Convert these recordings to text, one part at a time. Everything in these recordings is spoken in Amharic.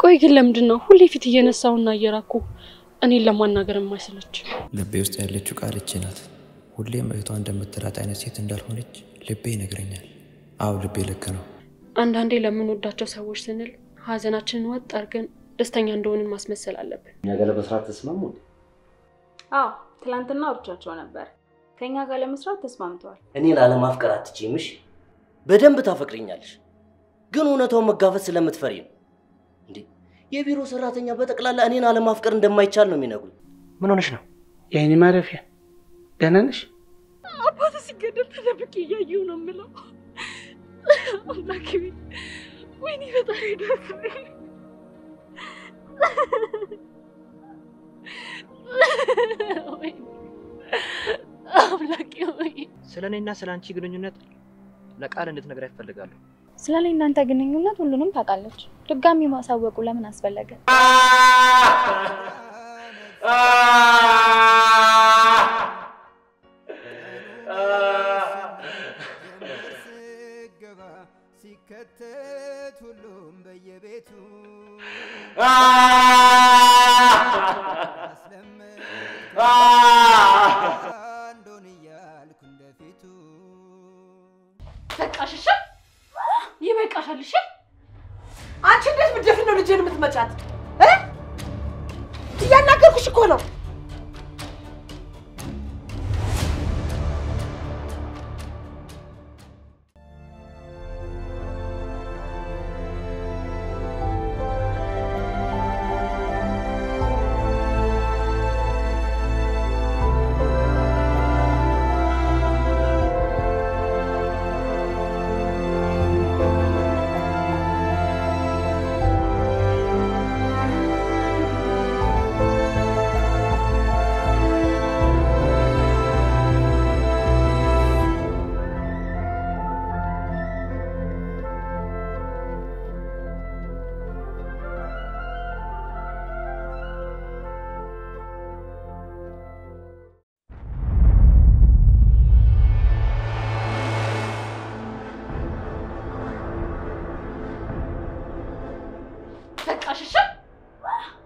ቆይ ግን ለምንድነው ሁሌ ፊት እየነሳውና እየራኩ እኔን ለማናገር የማይሰለች? ልቤ ውስጥ ያለችው ቃል እቺ ናት። ሁሌም እህቷ እንደምትላት አይነት ሴት እንዳልሆነች ልቤ ይነግረኛል። አው ልቤ ልክ ነው። አንዳንዴ ለምንወዳቸው ሰዎች ስንል ሀዘናችንን ወጥ አድርገን ደስተኛ እንደሆንን ማስመሰል አለብን። እኛ ጋር ለመስራት ተስማሙ? አዎ ትላንትና ወርቻቸው ነበር። ከኛ ጋር ለመስራት ተስማምተዋል። እኔ ላለማፍቀር አትችይምሽ? በደንብ ታፈቅሪኛለሽ። ግን እውነታውን መጋፈጥ ስለምትፈሪ ነው እንዴ? የቢሮ ሰራተኛ በጠቅላላ እኔን አለማፍቀር እንደማይቻል ነው የሚነግሩኝ። ምን ሆነሽ ነው? የኔ ማረፊያ ደህና ነሽ? አባቴ ሲገደል ተደብቄ እያየሁ ነው የምለው። አምላኬ ወይኔ ፈጣሪ ደርሰኝ። አምላኬ ወይ ስለኔና ስላንቺ ግንኙነት ለቃል እንድትነግራት ፈልጋለሁ። ስለኔ እናንተ ግንኙነት ሁሉንም ታውቃለች። ድጋሚ ማሳወቁ ለምን አስፈለገ? ሲከተት ሁሉም በየቤቱ አንዶን እያልኩ እንደፊቱ በቃሽ። ይበቃሻል። እሺ አንቺ እንዴት ብትደፍን ነው ልጄን የምትመጫት? እያናገርኩሽ እኮ ነው።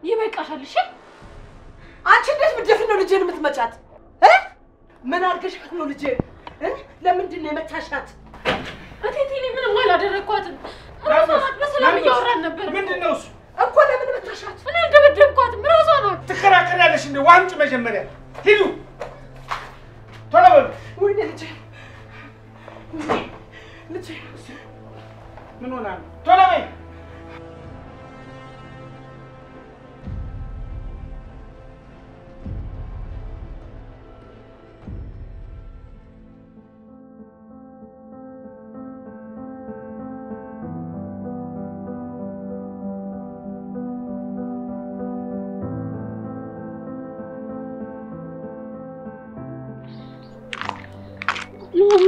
ይበቃሻል። እሺ አንቺ እንዴት ብትደፍን ነው ልጄን የምትመጫት? ምን አድርገሻት ነው ልጄን? ለምንድን ነው የመታሻት? እቴቴ እኔ ምንም አላደረኳትም። ራሷን በሰላም እያወራን ነበር። ምንድነው እሱ? እኮ ለምን መታሻት? እኔ አልደበደብኳትም። ራሷ ናት። ትከራከሪያለሽ እንዴ? ዋንጭ መጀመሪያ ሂዱ ቶሎ በሉ። ወይኔ ልጄ ልጄ ምን ሆና ነው? ቶሎ በይ።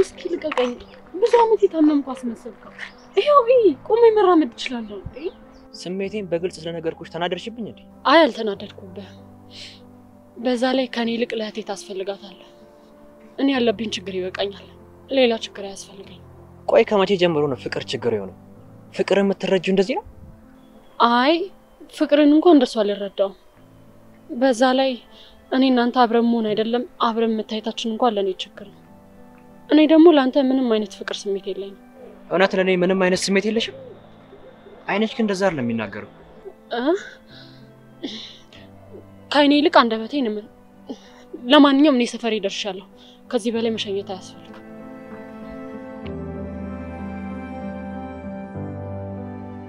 እስኪ ልቀቀኝ። ብዙ አመት የታመምኩ አስመሰልከው። ይሄው ቆሜ መራመድ እችላለሁ። ስሜቴን በግልጽ ስለነገርኩሽ ተናደርሽብኝ እንዴ? አይ አልተናደድኩብህ። በዛ ላይ ከኔ ልቅ ለእህቴ ታስፈልጋታለህ። እኔ ያለብኝ ችግር ይበቃኛል። ሌላ ችግር አያስፈልገኝ። ቆይ ከመቼ ጀምሮ ነው ፍቅር ችግር የሆነው? ፍቅር የምትረጂው እንደዚህ ነው? አይ ፍቅርን እንኳን እንደሱ አልረዳውም። በዛ ላይ እኔ እናንተ አብረን መሆን አይደለም አብረን መታየታችን እንኳን ለኔ ችግር ነው። እኔ ደግሞ ላንተ ምንም አይነት ፍቅር ስሜት የለኝም። እውነት ለኔ ምንም አይነት ስሜት የለሽም? አይነሽ ግን እንደዛ አይደለም የሚናገረው። ከአይኔ ይልቅ አንደበቴ ነው። ለማንኛውም እኔ ሰፈር ይደርሻለሁ። ከዚህ በላይ መሸኘት አያስፈልግም።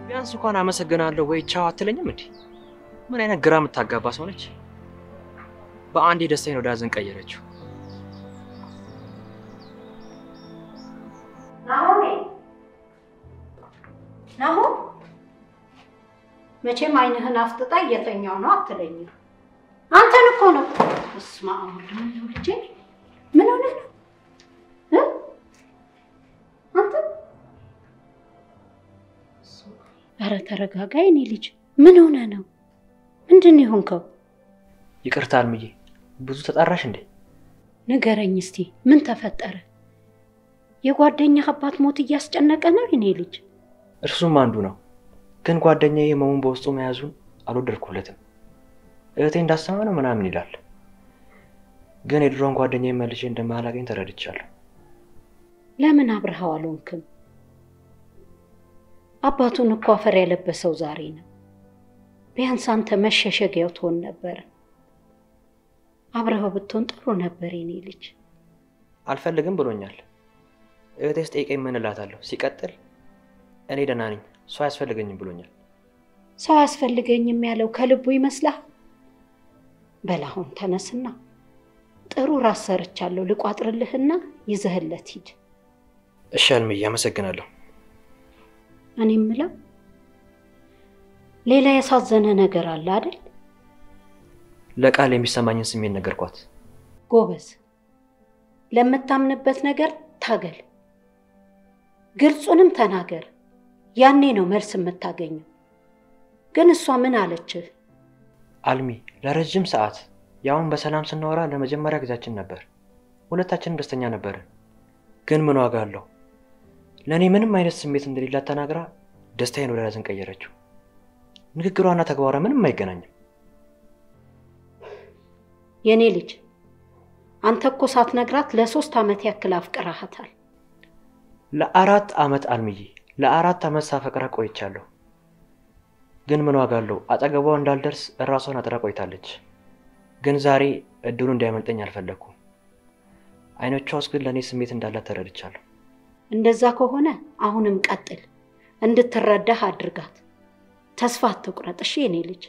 ቢያንስ እንኳን አመሰግናለሁ ወይ ቻው አትለኝም እንዴ? ምን አይነት ግራ የምታጋባ ሰው ነች? በአንዴ ደስታዬን ወደ ሀዘን ቀየረችው። ናሆ መቼም አይንህን አፍጥጣ እየተኛው ነው አትለኝም። አንተን እኮ ነው። እስማ አሁን ልጄ ምን ሆነ ነው? አንተ ኧረ ተረጋጋ የኔ ልጅ። ምን ሆነ ነው? ምንድን ይሆንከው? ይቅርታ አልምዬ፣ ብዙ ተጣራሽ እንዴ? ንገረኝ እስቲ ምን ተፈጠረ? የጓደኛህ አባት ሞት እያስጨነቀ ነው የኔ ልጅ? እርሱም አንዱ ነው። ግን ጓደኛዬ ህመሙን በውስጡ መያዙን አልወደድኩለትም። እህቴ እንዳሰማ ነው ምናምን ይላል። ግን የድሮን ጓደኛዬ መልሼ እንደማላገኝ ተረድቻለሁ። ለምን አብረኸው አልሆንክም? አባቱን እኮ አፈር ያለበሰው ዛሬ ነው። ቢያንስ አንተ መሸሸጊያው ትሆን ነበር። አብረኸው ብትሆን ጥሩ ነበር የኔ ልጅ። አልፈልግም ብሎኛል። እህቴ ስጠይቀኝ ምን እላታለሁ? ሲቀጥል እኔ ደህና ነኝ፣ ሰው አያስፈልገኝም ብሎኛል። ሰው አያስፈልገኝም ያለው ከልቡ ይመስላል? በላሁን ተነስና ጥሩ ራስ ሰርቻለሁ ልቋጥርልህና ይዘህለት ሂድ። እሺ አልምዬ፣ አመሰግናለሁ። እኔ የምለው ሌላ ያሳዘነ ነገር አለ አይደል? ለቃል የሚሰማኝን ስሜት ነገርኳት። ጎበዝ፣ ለምታምንበት ነገር ታገል፣ ግልጹንም ተናገር። ያኔ ነው መልስ የምታገኘው። ግን እሷ ምን አለችህ? አልሚ፣ ለረጅም ሰዓት ያውን በሰላም ስናወራ ለመጀመሪያ ጊዜያችን ነበር። ሁለታችንም ደስተኛ ነበርን። ግን ምን ዋጋ አለው? ለኔ ምንም አይነት ስሜት እንደሌላት ተናግራ ደስታዬን ወደ ሐዘን ቀየረችው። ንግግሯና ተግባሯ ምንም አይገናኝም። የኔ ልጅ፣ አንተ እኮ ሳትነግራት ለ3 ዓመት ያክል አፍቅራሃታል። ለ4 ዓመት አልምዬ፣ ለ4 ዓመት ሳፈቅራ ቆይቻለሁ። ግን ምን ዋጋ አለው? አጠገቧ እንዳልደርስ ራሷን አጥራ ቆይታለች። ግን ዛሬ እድሉ እንዳይመልጠኝ አልፈለኩም። አይኖቿ ውስጥ ግን ለኔ ስሜት እንዳላት ተረድቻለሁ። እንደዛ ከሆነ አሁንም ቀጥል፣ እንድትረዳህ አድርጋት። ተስፋ አትቁረጥ እሺ የኔ ልጅ።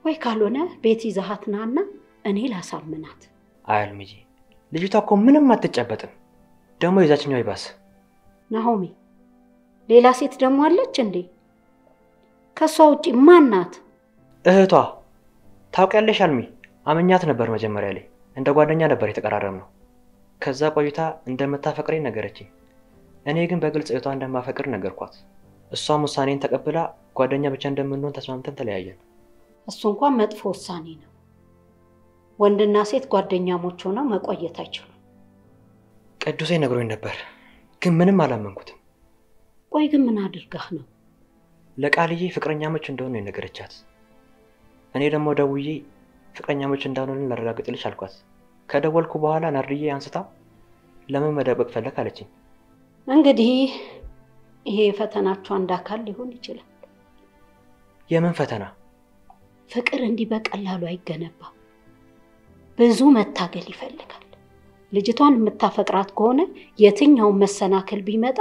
ወይ ካልሆነ ቤት ይዘሃት ናና እኔ ላሳምናት። አይ አልምዬ፣ ልጅቷ እኮ ምንም አትጨበጥም። ደግሞ የዛችኛው ይባስ። ናሆሚ፣ ሌላ ሴት ደግሞ አለች እንዴ? ከሷ ውጪ ማን ናት? እህቷ። ታውቂያለሽ አልሚ፣ አመኛት ነበር መጀመሪያ ላይ፣ እንደ ጓደኛ ነበር የተቀራረብነው። ከዛ ቆይታ እንደምታፈቅረኝ ነገረችኝ። እኔ ግን በግልጽ እህቷ እንደማፈቅር ነገርኳት። እሷም ውሳኔን ተቀብላ ጓደኛ ብቻ እንደምንሆን ተስማምተን ተለያየን። እሱ እንኳን መጥፎ ውሳኔ ነው። ወንድና ሴት ጓደኛሞች ሆነው መቆየት አይችሉም። ቅዱሴ ነግሮኝ ነበር፣ ግን ምንም አላመንኩትም። ቆይ ግን ምን አድርጋህ ነው? ለቃልዬ ፍቅረኛሞች እንደሆኑ የነገረቻት። እኔ ደግሞ ደውዬ ፍቅረኛሞች እንዳልሆንን ላረጋግጥልሽ አልኳት። ከደወልኩ በኋላ ናርድዬ አንስታ ለምን መደበቅ ፈለክ አለችኝ። እንግዲህ ይሄ ፈተናቸው አንድ አካል ሊሆን ይችላል። የምን ፈተና? ፍቅር እንዲህ በቀላሉ አይገነባም። ብዙ መታገል ይፈልጋል። ልጅቷን የምታፈቅራት ከሆነ የትኛውን መሰናክል ቢመጣ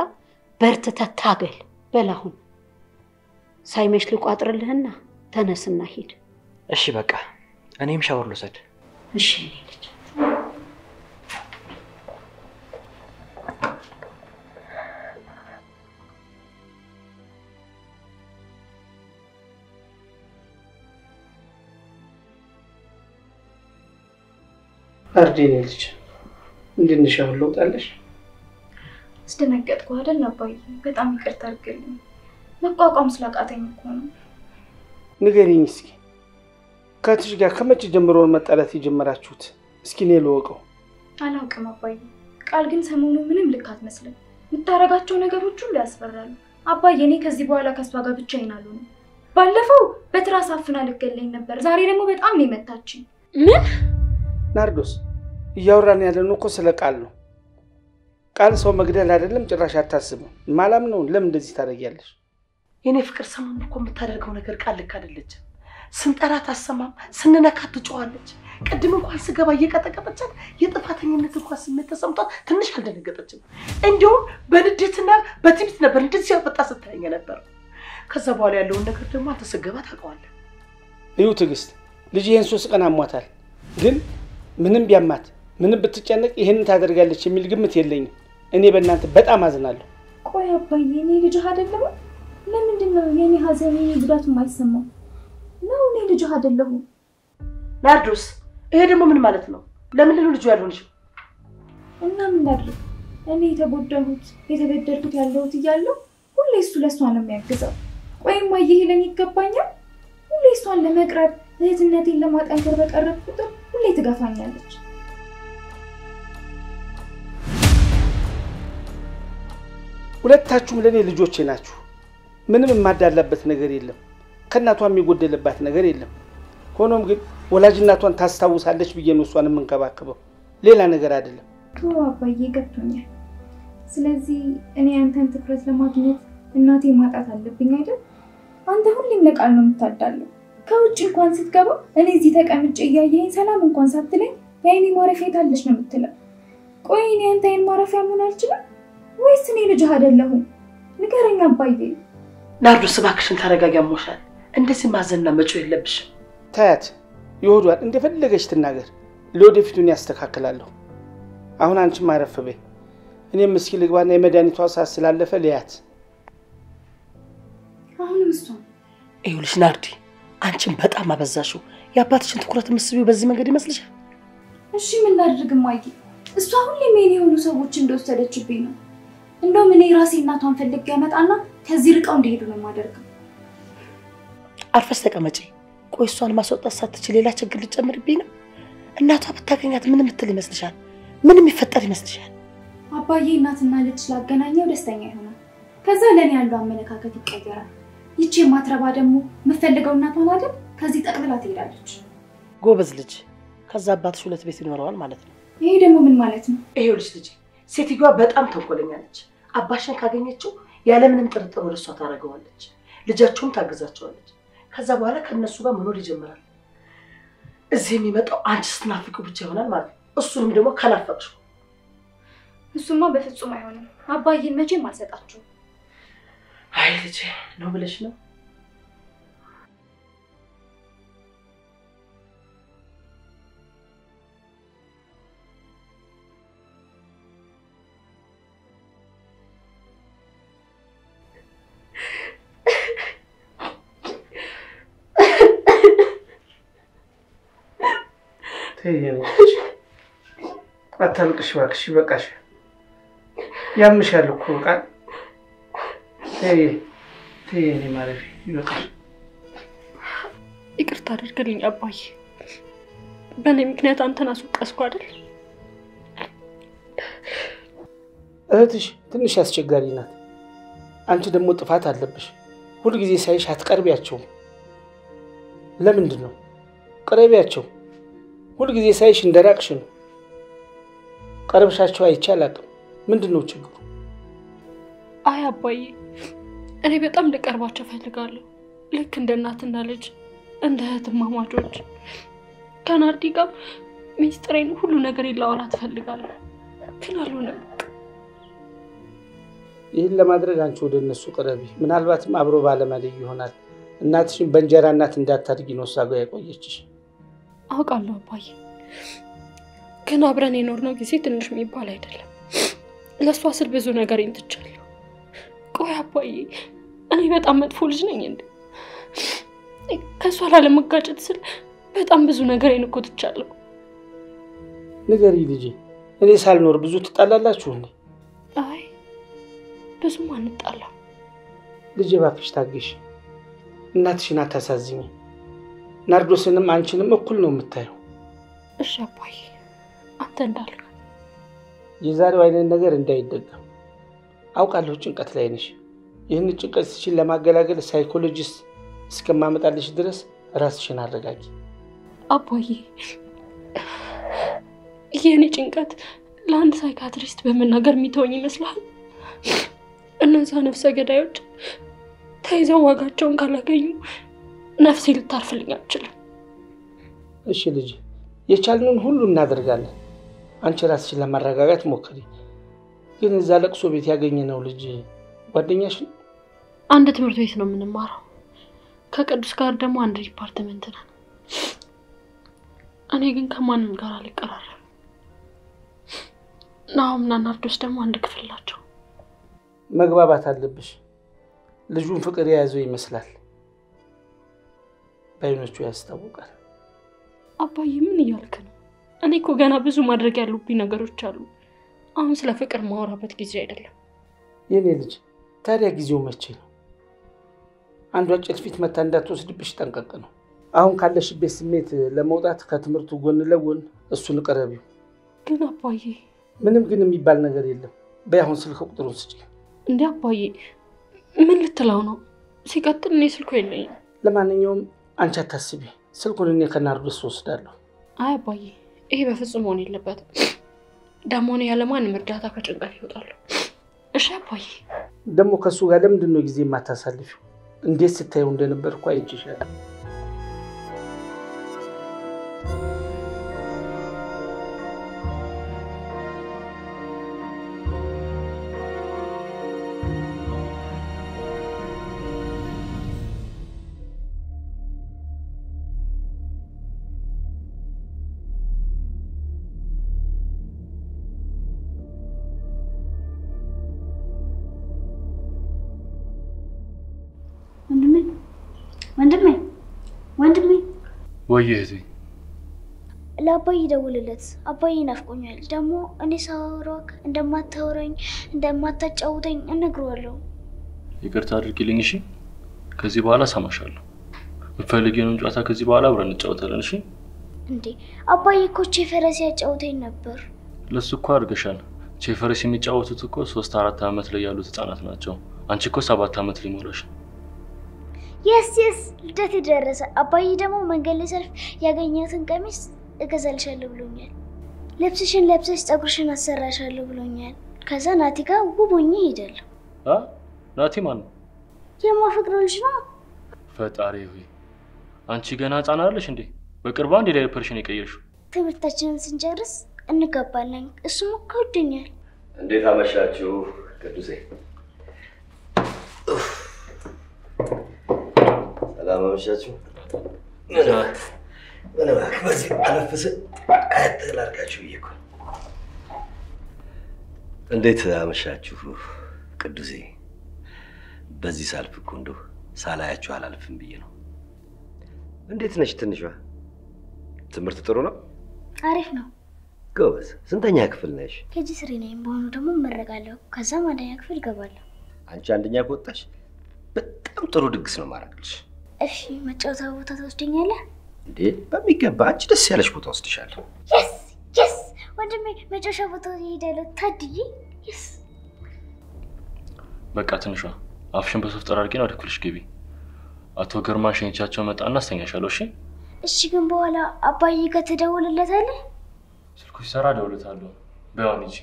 በርትተህ ታገል። በላሁን ሳይመሽ ልቋጥርልህና ተነስና ሂድ። እሺ በቃ እኔም ሻወር ልውሰድ። እሺ ልጅ። አርዲኔ ልጅ እንድንሽ አሁን ለውጣለሽ? አስደነገጥኩ አይደል አባዬ? በጣም ይቅርታ አድርግልኝ። መቋቋም ስላቃተኝ እኮ ነው። ንገሪኝ እስኪ፣ ከትሽ ጋር ከመቼ ጀምሮ መጣላት የጀመራችሁት? እስኪ እኔ ልወቀው። አላውቅም አባዬ። ቃል ግን ሰሞኑ ምንም ልክ አትመስልም። የምታረጋቸው ነገሮች ሁሉ ያስፈራሉ። አባዬ እኔ ከዚህ በኋላ ከሷ ጋር ብቻዬን አልሆንም። ባለፈው በትራስ አፍና ልገለኝ ነበር። ዛሬ ደግሞ በጣም ነው የመታችኝ። ምን? ናርዶስ፣ እያወራን ያለነው እኮ ስለ ቃል ነው። ቃል ሰው መግደል አይደለም፣ ጭራሽ አታስብም። ማላም ነው። ለምን እንደዚህ ታደርጊያለሽ? የኔ ፍቅር ሰሞኑን እኮ የምታደርገው ነገር ቃል ልክ አይደለችም። ስንጠራት አሰማም፣ ስንነካት ትጮኻለች። ቅድም እንኳን ስገባ እየቀጠቀጠቻት የጥፋተኝነት እንኳን ስሜት ተሰምቷት ትንሽ አልደነገጠችም። እንዲሁም በንዴትና በትዕቢት ነበር እንደዚህ ያወጣ ስታየኝ ነበር። ከዛ በኋላ ያለውን ነገር ደግሞ አንተ ስገባ ታውቀዋለህ። እዩ ትዕግስት፣ ልጅ ይሄን 3 ቀን አሟታል። ግን ምንም ቢያማት ምንም ብትጨነቅ ይሄን ታደርጋለች የሚል ግምት የለኝም። እኔ በእናንተ በጣም አዝናለሁ። ቆይ አባዬ፣ እኔ ልጅ አይደለሁ? ለምንድን ነው የኔ ሀዘን የኔ ጉዳት የማይሰማው? ነው እኔ ልጅ አይደለሁ? ናርዶስ፣ ይሄ ደግሞ ምን ማለት ነው? ለምን ልጅ ያልሆንሽው? እና ምን ላድርግ? እኔ የተጎዳሁት የተበደልኩት ያለሁት እያለሁ ሁሌ እሱ ለሷ ነው የሚያግዘው። ቆይማ ይሄ ለኔ ይገባኛል? ሁሌ እሷን ለመቅረብ እህትነቴን ለማጠንከር በቀረብ ቁጥር ሁሌ ትገፋኛለች። ሁለታችሁም ለኔ ልጆቼ ናችሁ። ምንም የማዳላበት ነገር የለም። ከእናቷ የሚጎደልባት ነገር የለም። ሆኖም ግን ወላጅ እናቷን ታስታውሳለች ብዬ ነው እሷን የምንከባከበው፣ ሌላ ነገር አይደለም። አባዬ ገብቶኛል። ስለዚህ እኔ አንተን ትኩረት ለማግኘት እናቴ ማጣት አለብኝ አይደል? አንተ ሁሌም ለቃል ነው የምታዳለው። ከውጭ እንኳን ስትገባ እኔ እዚህ ተቀምጬ እያየኸኝ ሰላም እንኳን ሳትለኝ የአይኔ ማረፊያ የታለች ነው የምትለው። ቆይ እኔ አንተ አይን ማረፊያ መሆን አልችልም ወይስ እኔ ልጅህ አይደለሁም? ንገረኝ አባዬ። ናርዶስ እባክሽን ተረጋጊ፣ አሞሻል። እንደዚህ ማዘንና መጮህ የለብሽም። ታያት ይወዷል፣ እንደፈለገች ትናገር። ለወደፊቱን ያስተካክላለሁ። አሁን አንቺም አረፍ በይ። እኔም እስኪ ልግባና የመድኃኒቷ ሰዓት ስላለፈ ልያት። አሁንም እሷ ይኸውልሽ ናርዲ፣ አንቺም በጣም አበዛሽው። የአባትሽን ትኩረት መስቢው በዚህ መንገድ ይመስልሻል? እሺ ምን ላድርግ ማይ? እሷ ሁሌም የኔ የሆኑ ሰዎች እንደወሰደችብኝ ነው። እንደውም እኔ ራሴ እናቷን ፈልጌ ያመጣና ከዚህ ርቀው እንዲሄዱ ነው የማደርገው። አርፈሽ ተቀመጪ። ቆይ እሷን ማስወጣት ሳትችል ሌላ ችግር ልጨምርብኝ ነው? እናቷ ብታገኛት ምን የምትል ይመስልሻል? ምን የሚፈጠር ይመስልሻል? አባዬ እናትና ልጅ ስላገናኘው ደስተኛ ይሆናል። ከዛ ለኔ ያለው አመለካከት ይቀየራል። ይቺ ማትረባ ደግሞ የምፈልገው እናቷን አይደል? ከዚህ ጠቅልላ ትሄዳለች። ጎበዝ ልጅ። ከዛ አባትሽ ሁለት ቤት ይኖረዋል ማለት ነው። ይሄ ደግሞ ምን ማለት ነው? ይኸውልሽ ልጅ፣ ሴትዮዋ በጣም ተንኮለኛ ነች። አባሽን ካገኘችው ያለምንም ጥርጥር ወደ እሷ ታደርገዋለች። ልጃቸውም ታግዛቸዋለች። ከዛ በኋላ ከነሱ ጋር መኖር ይጀምራል። እዚህ የሚመጣው አንቺ ስትናፍቂው ብቻ ይሆናል ማለት ነው። እሱንም ደግሞ ካላፈቅሽው። እሱማ በፍጹም አይሆንም። አባዬን መቼም አልሰጣችሁም። አይ ልጅ ነው ብለሽ ነው? ተይኝ አታልቅሽ እባክሽ፣ በቃሽ። ያምሻል እኮ ቃል። ተይኝ ማለፊ ይበቃል። ይቅርታ አድርግልኝ አባዬ። በእኔ ምክንያት አንተን አስወቀስኩ አይደል? እህትሽ ትንሽ አስቸጋሪ ናት። አንቺ ደግሞ ጥፋት አለብሽ። ሁልጊዜ ሳይሽ አትቀርቢያቸውም። ለምንድን ነው? ቅረቢያቸው። ሁልጊዜ ሳይሽ እንደራቅሽ ነው። ቀርብሻቸው አይቼ አላውቅም። ምንድን ነው ችግሩ? አይ አባዬ፣ እኔ በጣም ልቀርባቸው ፈልጋለሁ። ልክ እንደ እናትና ልጅ፣ እንደ እህትማማቾች። ከናርዲ ጋር ሚስጥሬን ሁሉ ነገር ላወራት ፈልጋለሁ፣ ግን አልሆነም። ይህን ለማድረግ አንቺ ወደ እነሱ ቅረቢ። ምናልባትም አብሮ ባለመለይ ይሆናል። እናትሽን በእንጀራ እናት እንዳታድጊ ነው እሷ ጋር ያቆየችሽ። አውቃለሁ አባዬ፣ ግን አብረን የኖርነው ጊዜ ትንሽ የሚባል አይደለም። ለሷ ስል ብዙ ነገር እንትቻለሁ። ቆይ አባዬ፣ እኔ በጣም መጥፎ ልጅ ነኝ እንዴ? ከሷ ላለመጋጨት ስል በጣም ብዙ ነገር እንኮትቻለሁ። ንገሪ ልጄ፣ እኔ ሳልኖር ብዙ ትጣላላችሁ እንዴ? አይ ብዙም አንጣላም። ልጄ እባክሽ ታገሽ። እናትሽን አታሳዝኝ። ናርዶስንም አንቺንም እኩል ነው የምታየው። እሺ አባዬ፣ አንተ እንዳልክ። የዛሬው አይነት ነገር እንዳይደገም አውቃለሁ። ጭንቀት ላይ ነሽ። ይህን ጭንቀት ሲችል ለማገላገል ሳይኮሎጂስት እስከማመጣልሽ ድረስ ራስሽን አረጋጊ። አባዬ፣ የኔ ጭንቀት ለአንድ ሳይካትሪስት በመናገር የሚተወኝ ይመስላል? እነዛ ነፍሰ ገዳዮች ተይዘው ዋጋቸውን ካላገኙ ነፍሴ ልታርፍልኝ አትችልም። እሺ ልጅ፣ የቻልነውን ሁሉ እናደርጋለን። አንቺ ራስሽን ለማረጋጋት ሞክሪ። ግን እዛ ለቅሶ ቤት ያገኘነው ልጅ ጓደኛሽ ነው? አንድ ትምህርት ቤት ነው የምንማረው። ከቅዱስ ጋር ደግሞ አንድ ዲፓርትመንት ነን። እኔ ግን ከማንም ጋር አልቀራረብም። ናሆምና ናርዶስ ደግሞ አንድ ክፍል ናቸው። መግባባት አለብሽ። ልጁን ፍቅር የያዘው ይመስላል። በአይኖቹ ያስታውቃል። አባዬ ምን እያልክ ነው? እኔ እኮ ገና ብዙ ማድረግ ያሉብኝ ነገሮች አሉ። አሁን ስለ ፍቅር ማወራበት ጊዜ አይደለም። የኔ ልጅ ታዲያ ጊዜው መቼ ነው? አንዷ ጭልፊት መታ እንዳትወስድብሽ ጠንቀቅ ነው። አሁን ካለሽበት ስሜት ለመውጣት ከትምህርቱ ጎን ለጎን እሱን ቀረቢው። ግን አባዬ ምንም ግን የሚባል ነገር የለም። በያሁን ስልክ ቁጥሩን ስጪ። እንዴ አባዬ ምን ልትለው ነው? ሲቀጥል እኔ ስልኩ የለኝም። ለማንኛውም አንቺ አታስቢ፣ ስልኩን እኔ ከናርዶስ ወስዳለሁ። አይ አባዬ፣ ይሄ በፍጹም መሆን የለበትም። ደግሞ እኔ ያለማንም እርዳታ ከጭንቀት ይወጣለሁ። እሺ አባዬ። ደግሞ ከሱ ጋር ለምንድን ነው ጊዜ የማታሳልፊው? እንዴት ስታየው እንደነበር እኮ አይቼሻለሁ። ወንድሜ ወይ እህቴ ለአባዬ ደውልለት። አባዬ ናፍቆኛል። ደግሞ እኔ ሳወራክ እንደማታወራኝ እንደማታጫውተኝ እነግረዋለሁ። ይቅርታ አድርጊልኝ እሺ። ከዚህ በኋላ ሰማሻለሁ። የምትፈልጊውን ጨዋታ ከዚህ በኋላ አብረን እንጫወታለን እሺ። እንዴ አባዬ እኮ ቼፈረስ ያጫውተኝ ነበር። ለሱ እኮ አድርገሻል። ቼፈረስ የሚጫወቱት እኮ 3-4 ዓመት ላይ ያሉት ህፃናት ናቸው። አንቺ እኮ 7 ዓመት ሊሞላሽ። የስ ልደት ደረሰ። አባዬ ደግሞ መንገድ ላይ ሰልፍ ያገኘሁትን ቀሚስ እገዛልሻለሁ ብሎኛል። ልብስሽን ለብሰሽ ፀጉርሽን አሰራሻለሁ ብሎኛል። ከዛ ናቲ ጋር ውብ ሆኜ እሄዳለሁ። ናቲ ማን ነው? የማፈቅረው ልጅ ነው። ፈጣሪ ሆይ አንቺ ገና ህፃን አይደለሽ እንዴ? በቅርቡ አንድ ዳይፐርሽን የቀየርሽው። ትምህርታችንን ስንጨርስ እንጋባለን። እሱም እኮ ወዶኛል። እንዴት አመሻችሁ ቅዱሴ? ሰላም አመሻችሁ። ምን እባክህ በዚህ አለፍስ አትላርጋችሁ ብዬ እኮ። እንዴት አመሻችሁ ቅዱሴ? በዚህ ሳልፍ እኮ እንደው ሳላያችሁ አላልፍም ብዬ ነው። እንዴት ነሽ ትንሿ? ትምህርት ጥሩ ነው? አሪፍ ነው። ጎበዝ። ስንተኛ ክፍል ነሽ? ኬጂ 3 ነኝ። በሆኑ ደግሞ እመረቃለሁ። ከዛም አንደኛ ክፍል እገባለሁ። አንቺ አንደኛ ከወጣሽ በጣም ጥሩ ድግስ ነው ማረግልሽ። እሺ መጫወቻ ቦታ ትወስደኛለህ? እንዴ በሚገባ። አንቺ ደስ ያለሽ ቦታ ወስድሻለሁ። የስ ወንድሜ መጫወቻ ቦታ እሄዳለሁ። ታድዬ የስ። በቃ ትንሿ አፍሽን በሶፍት አድርጊና ወደ ክፍልሽ ግቢ። አቶ ግርማ ሸኝቻቸው መጣና አስተኛሻለሁ እሺ? እሺ ግን በኋላ አባዬ ጋር ትደውልለታለህ? ስልኩ ሲሰራ እደውልለታለሁ። በያው እንጂ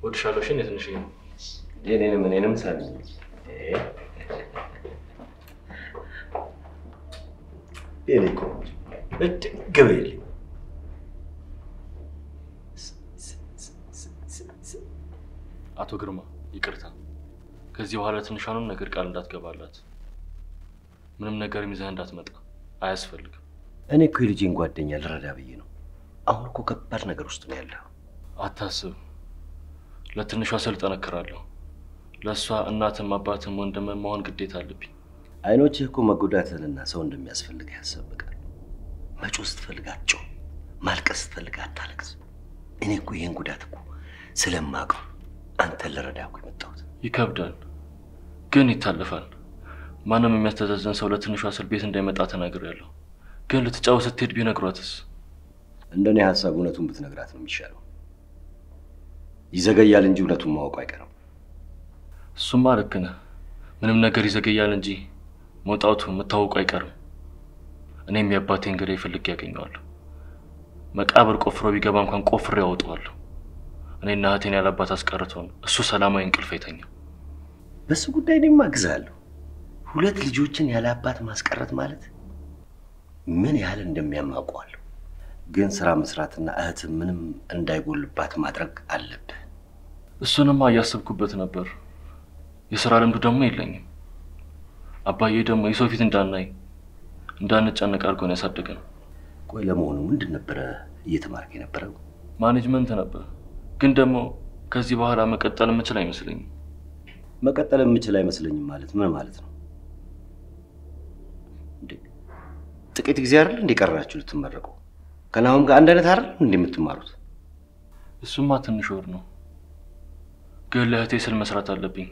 ወድሻለሁ እሺ? ትንሽ እኔንም ሳልኝ እኮ ግብሬል አቶ ግርማ ይቅርታ። ከዚህ በኋላ ትንሿንም ነገር ቃል እንዳትገባላት። ምንም ነገር ይዘህ እንዳትመጣ አያስፈልግም። እኔ እኮ የልጄን ጓደኛ ልረዳ ብዬ ነው። አሁን እኮ ከባድ ነገር ውስጥ ነው ያለው። አታስብ። ለትንሿ ስል ጠነክራለሁ። ለእሷ እናትም አባትም ወንድምም መሆን ግዴታ አለብኝ። አይኖችህ እኮ መጎዳትንና ሰው እንደሚያስፈልግ ያሰብቃል። መጮህ ስትፈልግ አትጮህ፣ ማልቀስ ስትፈልግ አታለቅስ። እኔ እኮ ይሄን ጉዳት እኮ ስለማውቀው አንተን ልረዳ እኮ የመጣሁት። ይከብዳል፣ ግን ይታለፋል። ማንም የሚያስተዛዝን ሰው ለትንሿ ስል ቤት እንዳይመጣ ተናግሬያለሁ። ግን ልትጫወት ስትሄድ ቢነግሯትስ? እንደኔ ሀሳብ እውነቱን ብትነግራት ነው የሚሻለው። ይዘገያል እንጂ እውነቱን ማወቁ አይቀርም። እሱማ ልክ ነህ። ምንም ነገር ይዘገያል እንጂ መውጣቱ መታወቁ አይቀርም። እኔም የአባቴን ገዳይ ፈልጌ ያገኘዋለሁ። መቃብር ቆፍሮ ቢገባ እንኳን ቆፍሬ ያወጣዋለሁ። እኔና እህቴን ያለአባት አስቀርቶን እሱ ሰላማዊ እንቅልፍ አይተኛም። በሱ ጉዳይ እኔም አግዛለሁ። 2 ልጆችን ያለአባት ማስቀረት ማለት ምን ያህል እንደሚያማውቀዋለሁ። ግን ስራ መስራትና እህት ምንም እንዳይጎልባት ማድረግ አለብህ። እሱንማ እያሰብኩበት ነበር። የሥራ ልምዱ ደግሞ የለኝም። አባዬ ደግሞ የሰው ፊት እንዳናይ እንዳንጨነቅ አድርጎ ነው ያሳደገን። ቆይ ለመሆኑ ምንድን ነበረ እየተማርክ የነበረው? ማኔጅመንት ነበር። ግን ደግሞ ከዚህ በኋላ መቀጠል የምችል አይመስለኝም። መቀጠል የምችል አይመስለኝም ማለት ምን ማለት ነው? ጥቂት ጊዜ አይደል እንደቀራችሁ ልትመረቁ? ከናሁም ጋር አንድ አይነት አይደል እንደምትማሩት? እሱማ ትንሽ ወር ነው። ግን ለእህቴ ስል መስራት አለብኝ።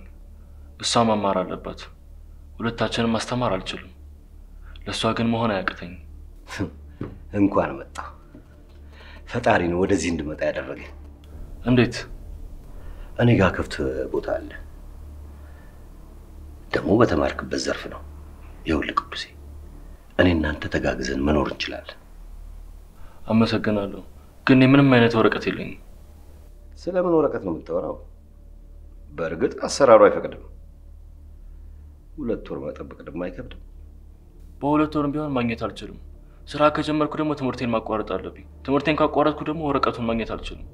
እሷ መማር አለባት። ሁለታችንም ማስተማር አልችልም። ለእሷ ግን መሆን አያቅተኝ። እንኳን መጣ። ፈጣሪ ነው ወደዚህ እንድመጣ ያደረገኝ። እንዴት? እኔ ጋር ክፍት ቦታ አለ። ደግሞ በተማርክበት ዘርፍ ነው። ይኸውልህ ቅዱሴ፣ እኔ እናንተ ተጋግዘን መኖር እንችላለን። አመሰግናለሁ፣ ግን ምንም አይነት ወረቀት የለኝም። ስለምን ወረቀት ነው የምታወራው? በእርግጥ አሰራሩ አይፈቅድም። 2 ወር መጠበቅ ደግሞ አይከብድም። በ2 ወርም ቢሆን ማግኘት አልችልም። ስራ ከጀመርኩ ደግሞ ትምህርቴን ማቋረጥ አለብኝ። ትምህርቴን ካቋረጥኩ ደግሞ ወረቀቱን ማግኘት አልችልም።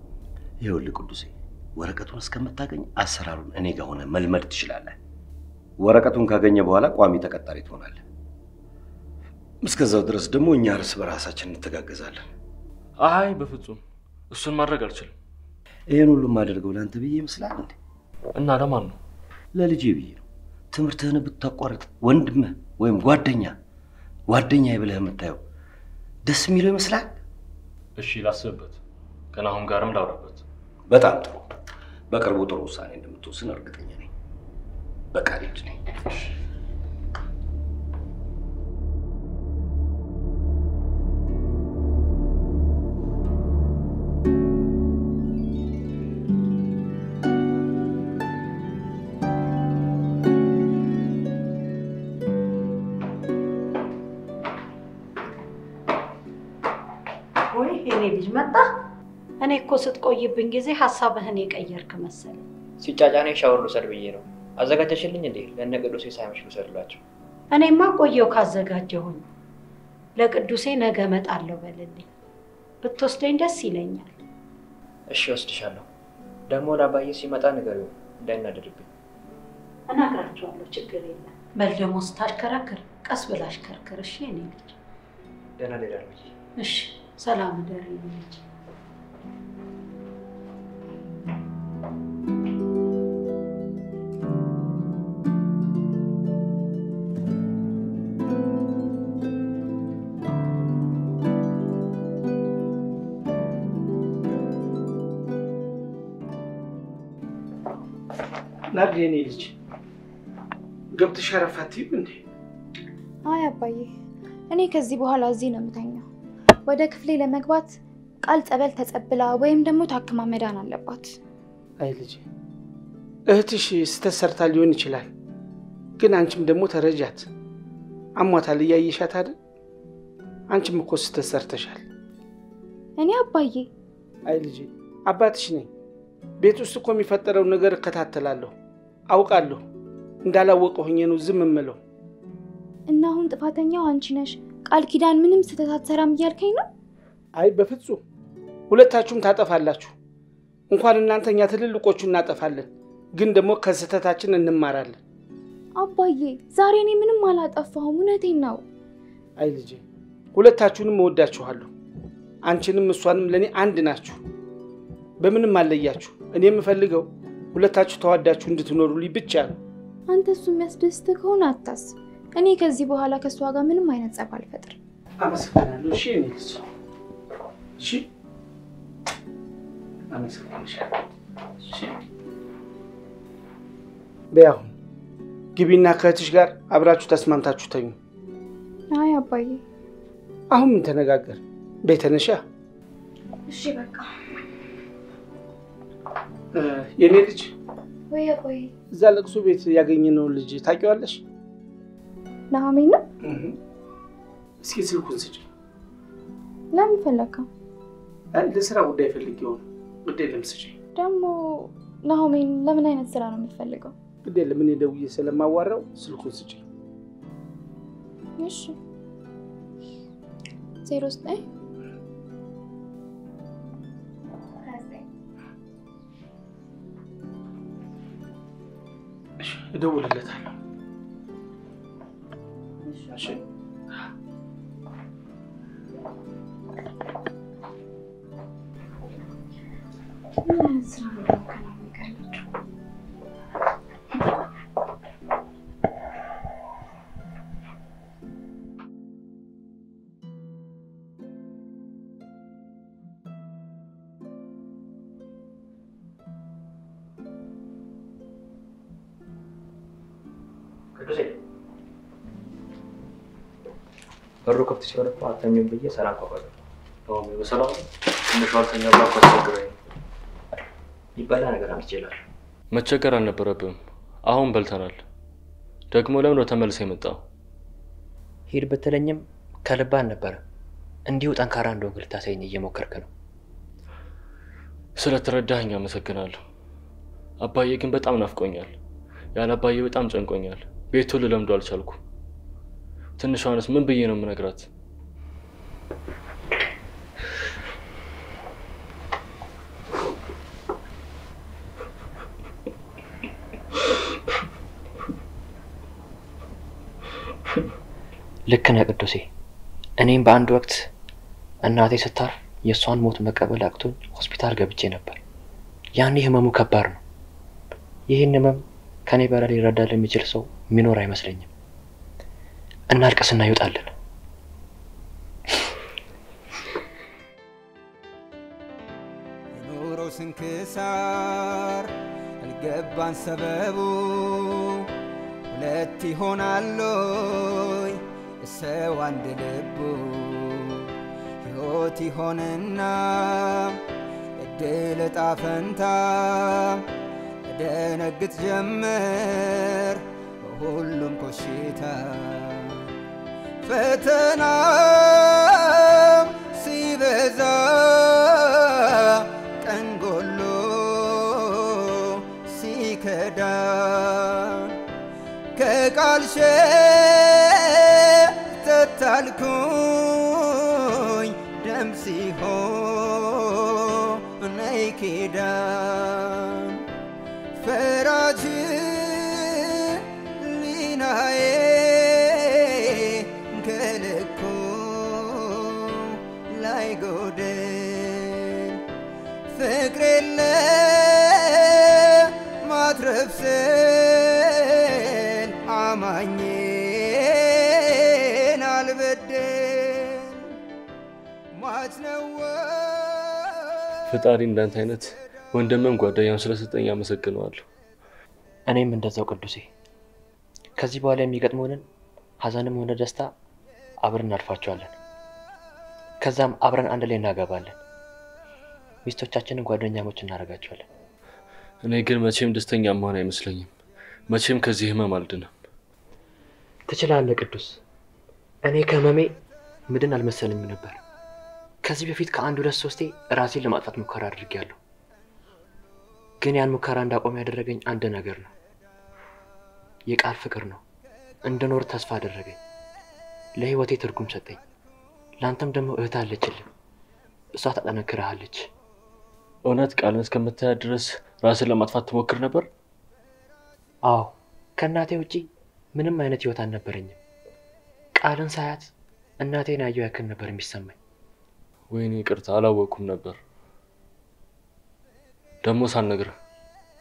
ይኸውልህ ቅዱሴ፣ ወረቀቱን እስከምታገኝ አሰራሩን እኔ ጋር ሆነ መልመድ ትችላለህ። ወረቀቱን ካገኘ በኋላ ቋሚ ተቀጣሪ ትሆናለህ። እስከዛው ድረስ ደግሞ እኛ እርስ በራሳችን እንተጋገዛለን። አይ በፍጹም እሱን ማድረግ አልችልም። ይሄን ሁሉ ማደርገው ለአንተ ብዬ ይመስላል እንዴ? እና ለማን ነው? ለልጄ ብዬ ነው። ትምህርትህን ብታቋርጥ ወንድምህ ወይም ጓደኛዬ ብለህ የምታየው ደስ የሚለው ይመስላል? እሺ ላስብበት፣ ከናሁም ጋርም ላውራበት። በጣም ጥሩ። በቅርቡ ጥሩ ውሳኔ እንደምትወስን እርግጠኛ ነኝ። በቃ ልጅ ነኝ። ወይ እኔ ልጅ መጣ። እኔ እኮ ስትቆይብኝ ጊዜ ሐሳብህን የቀየርክ መሰለኝ። ሲጫጫኔ ሻወር ልውሰድ ብዬ ነው። አዘጋጀሽልኝ እንዴ? ለእነ ቅዱሴ ሳይመሽ ልውሰድላቸው። እኔማ ቆየው ካዘጋጀሁኝ። ለቅዱሴ ነገ እመጣለሁ በልልኝ። ብትወስደኝ ደስ ይለኛል። እሺ ወስድሻለሁ። ደግሞ ለአባዬ ሲመጣ ንገሪው እንዳይናደድብኝ። እነግራቸዋለሁ፣ ችግር የለም። በል ደግሞ ስታሽከረክር ቀስ ብላ አሽከርክር። እሺ እኔ ልጅ ደህና ልሄዳለሁ። እሺ ሰላም ደሪ ልጅ። ናርዲ የኔ ልጅ ገብተሽ አረፍ አትይም እንዴ? አይ አባዬ፣ እኔ ከዚህ በኋላ እዚህ ነው የምተኛው። ወደ ክፍሌ ለመግባት ቃል ጸበል ተጸብላ ወይም ደግሞ ታክማ መዳን አለባት። አይ ልጅ፣ እህትሽ ስተሰርታ ሊሆን ይችላል፣ ግን አንቺም ደግሞ ተረጃት። አሟታል፣ እያየሻት አይደል? አንቺም እኮ ስተሰርተሻል። እኔ አባዬ? አይ ልጅ፣ አባትሽ ነኝ። ቤት ውስጥ እኮ የሚፈጠረው ነገር እከታተላለሁ፣ አውቃለሁ። እንዳላወቀው ሆኜ ነው ዝም እምለው። እና አሁን ጥፋተኛው አንቺ ነሽ። ቃል ኪዳን ምንም ስህተት አትሰራም እያልከኝ ነው? አይ በፍጹም፣ ሁለታችሁም ታጠፋላችሁ። እንኳን እናንተ እኛ ትልልቆቹ እናጠፋለን፣ ግን ደግሞ ከስህተታችን እንማራለን። አባዬ ዛሬ እኔ ምንም አላጠፋሁም፣ እውነቴን ነው። አይ ልጄ፣ ሁለታችሁንም እወዳችኋለሁ። አንቺንም እሷንም ለኔ አንድ ናችሁ፣ በምንም አለያችሁ። እኔ የምፈልገው ሁለታችሁ ተዋዳችሁ እንድትኖሩልኝ ብቻ ነው። አንተ እሱ የሚያስደስትህ ከሆነ አታስብ። እኔ ከዚህ በኋላ ከሷ ጋር ምንም አይነት ጸብ አልፈጥርም። አመሰግናለሁ። እሺ እኔ ልጅ፣ እሺ አመሰግናለሁ። እሺ በያው ግቢና ከእህትሽ ጋር አብራችሁ ተስማምታችሁ ተኙ። አይ አባዬ፣ አሁን ምን ተነጋገር? በተነሻ። እሺ በቃ። የኔ ልጅ፣ ወይ አባዬ፣ እዛ ለቅሶ ቤት ያገኘነው ልጅ ታውቂዋለሽ? ናሆሜን ነው? እስኪ ስልኩን ስጪ። ለምን ፈለከው? አይ ለስራ ጉዳይ ፈልጌው ነው። ግዴ ለምስጪ። ደግሞ ናሆሜን ለምን አይነት ስራ ነው የምትፈልገው? ግዴ ለምን ደውዬ ስለማዋራው ስልኩን ስጪ። እሺ 09 እደውልለታለሁ። እሺ በሩ ክፍት ሲሆን እኮ አተኛም ብዬ ሰላም ቆቀረ። በሰላም ትንሽ ዋልተኛ ብላ እኮ አስቸግረኝ። ይበላ ነገር አምጥቼልሃለሁ። መቸገር አልነበረብም። አሁን በልተናል። ደግሞ ለምን ተመልሰ የመጣው? ሂድ ብትለኝም ከልባ አልነበረም። እንዲሁ ጠንካራ እንደሆንክ ልታሳየኝ እየሞከርክ ነው። ስለተረዳኸኝ አመሰግናለሁ። አባዬ ግን በጣም ናፍቆኛል። ያለ አባዬ በጣም ጨንቆኛል። ቤቱን ልለምዶ አልቻልኩ። ትንሿንስ ምን ብዬ ነው የምነግራት? ልክ ነህ ቅዱሴ። እኔም በአንድ ወቅት እናቴ ስታርፍ የእሷን ሞት መቀበል አቅቶኝ ሆስፒታል ገብቼ ነበር። ያኔ ህመሙ ከባድ ነው። ይህን ህመም ከኔ በላይ ሊረዳ የሚችል ሰው የሚኖር አይመስለኝም። እናልቅስና ይወጣለን። የኑሮ ስንክሳር አልገባን ሰበቡ ሁለት ይሆናሎይ ሰው አንድ ልቡ ሕይወት ይሆንና እድል ዕጣ ፈንታ እደነግጥ ጀመር በሁሉም ኮሽታ ፈተናም ሲበዛ ቀን ጎሎ ሲከዳ ከቃል ተታልኩኝ ደም ሲሆን ኪዳን ፈራጅ ሊናዬ ከልኩ ላይ ጎደል ፍቅር የለ ማትረፍ ስል አማኜን አልበደል ሟች ነው ፈጣሪ እንዳንተ አይነት ወንድምም ጓደኛም ስለሰጠኝ አመሰግናለሁ። እኔም እንደዛው ቅዱሴ። ከዚህ በኋላ የሚገጥሙንን ሀዘንም ሆነ ደስታ አብረን እናልፋቸዋለን። ከዛም አብረን አንድ ላይ እናገባለን። ሚስቶቻችንን ጓደኛሞች እናደርጋቸዋለን። እኔ ግን መቼም ደስተኛ መሆን አይመስለኝም። መቼም ከዚህ ህመም አልድንም። ትችላለህ ቅዱስ። እኔ ከህመሜ ምድን አልመሰለኝም ነበር። ከዚህ በፊት ከአንድ ሁለት ሶስቴ ራሴን ለማጥፋት ሙከራ አድርጌያለሁ። ግን ያን ሙከራ እንዳቆም ያደረገኝ አንድ ነገር ነው። የቃል ፍቅር ነው። እንድኖር ተስፋ አደረገኝ። ለህይወቴ ትርጉም ሰጠኝ። ላንተም ደግሞ እህት አለችልህ። እሷ ታጠነክርሃለች። እውነት ቃልን እስከምታያት ድረስ ራስን ለማጥፋት ትሞክር ነበር? አዎ፣ ከእናቴ ውጪ ምንም አይነት ህይወት አልነበረኝም። ቃልን ሳያት እናቴን ያየው ያክል ነበር የሚሰማኝ። ወይኔ ይቅርታ፣ አላወቅኩም ነበር። ደግሞ ሳልነግርህ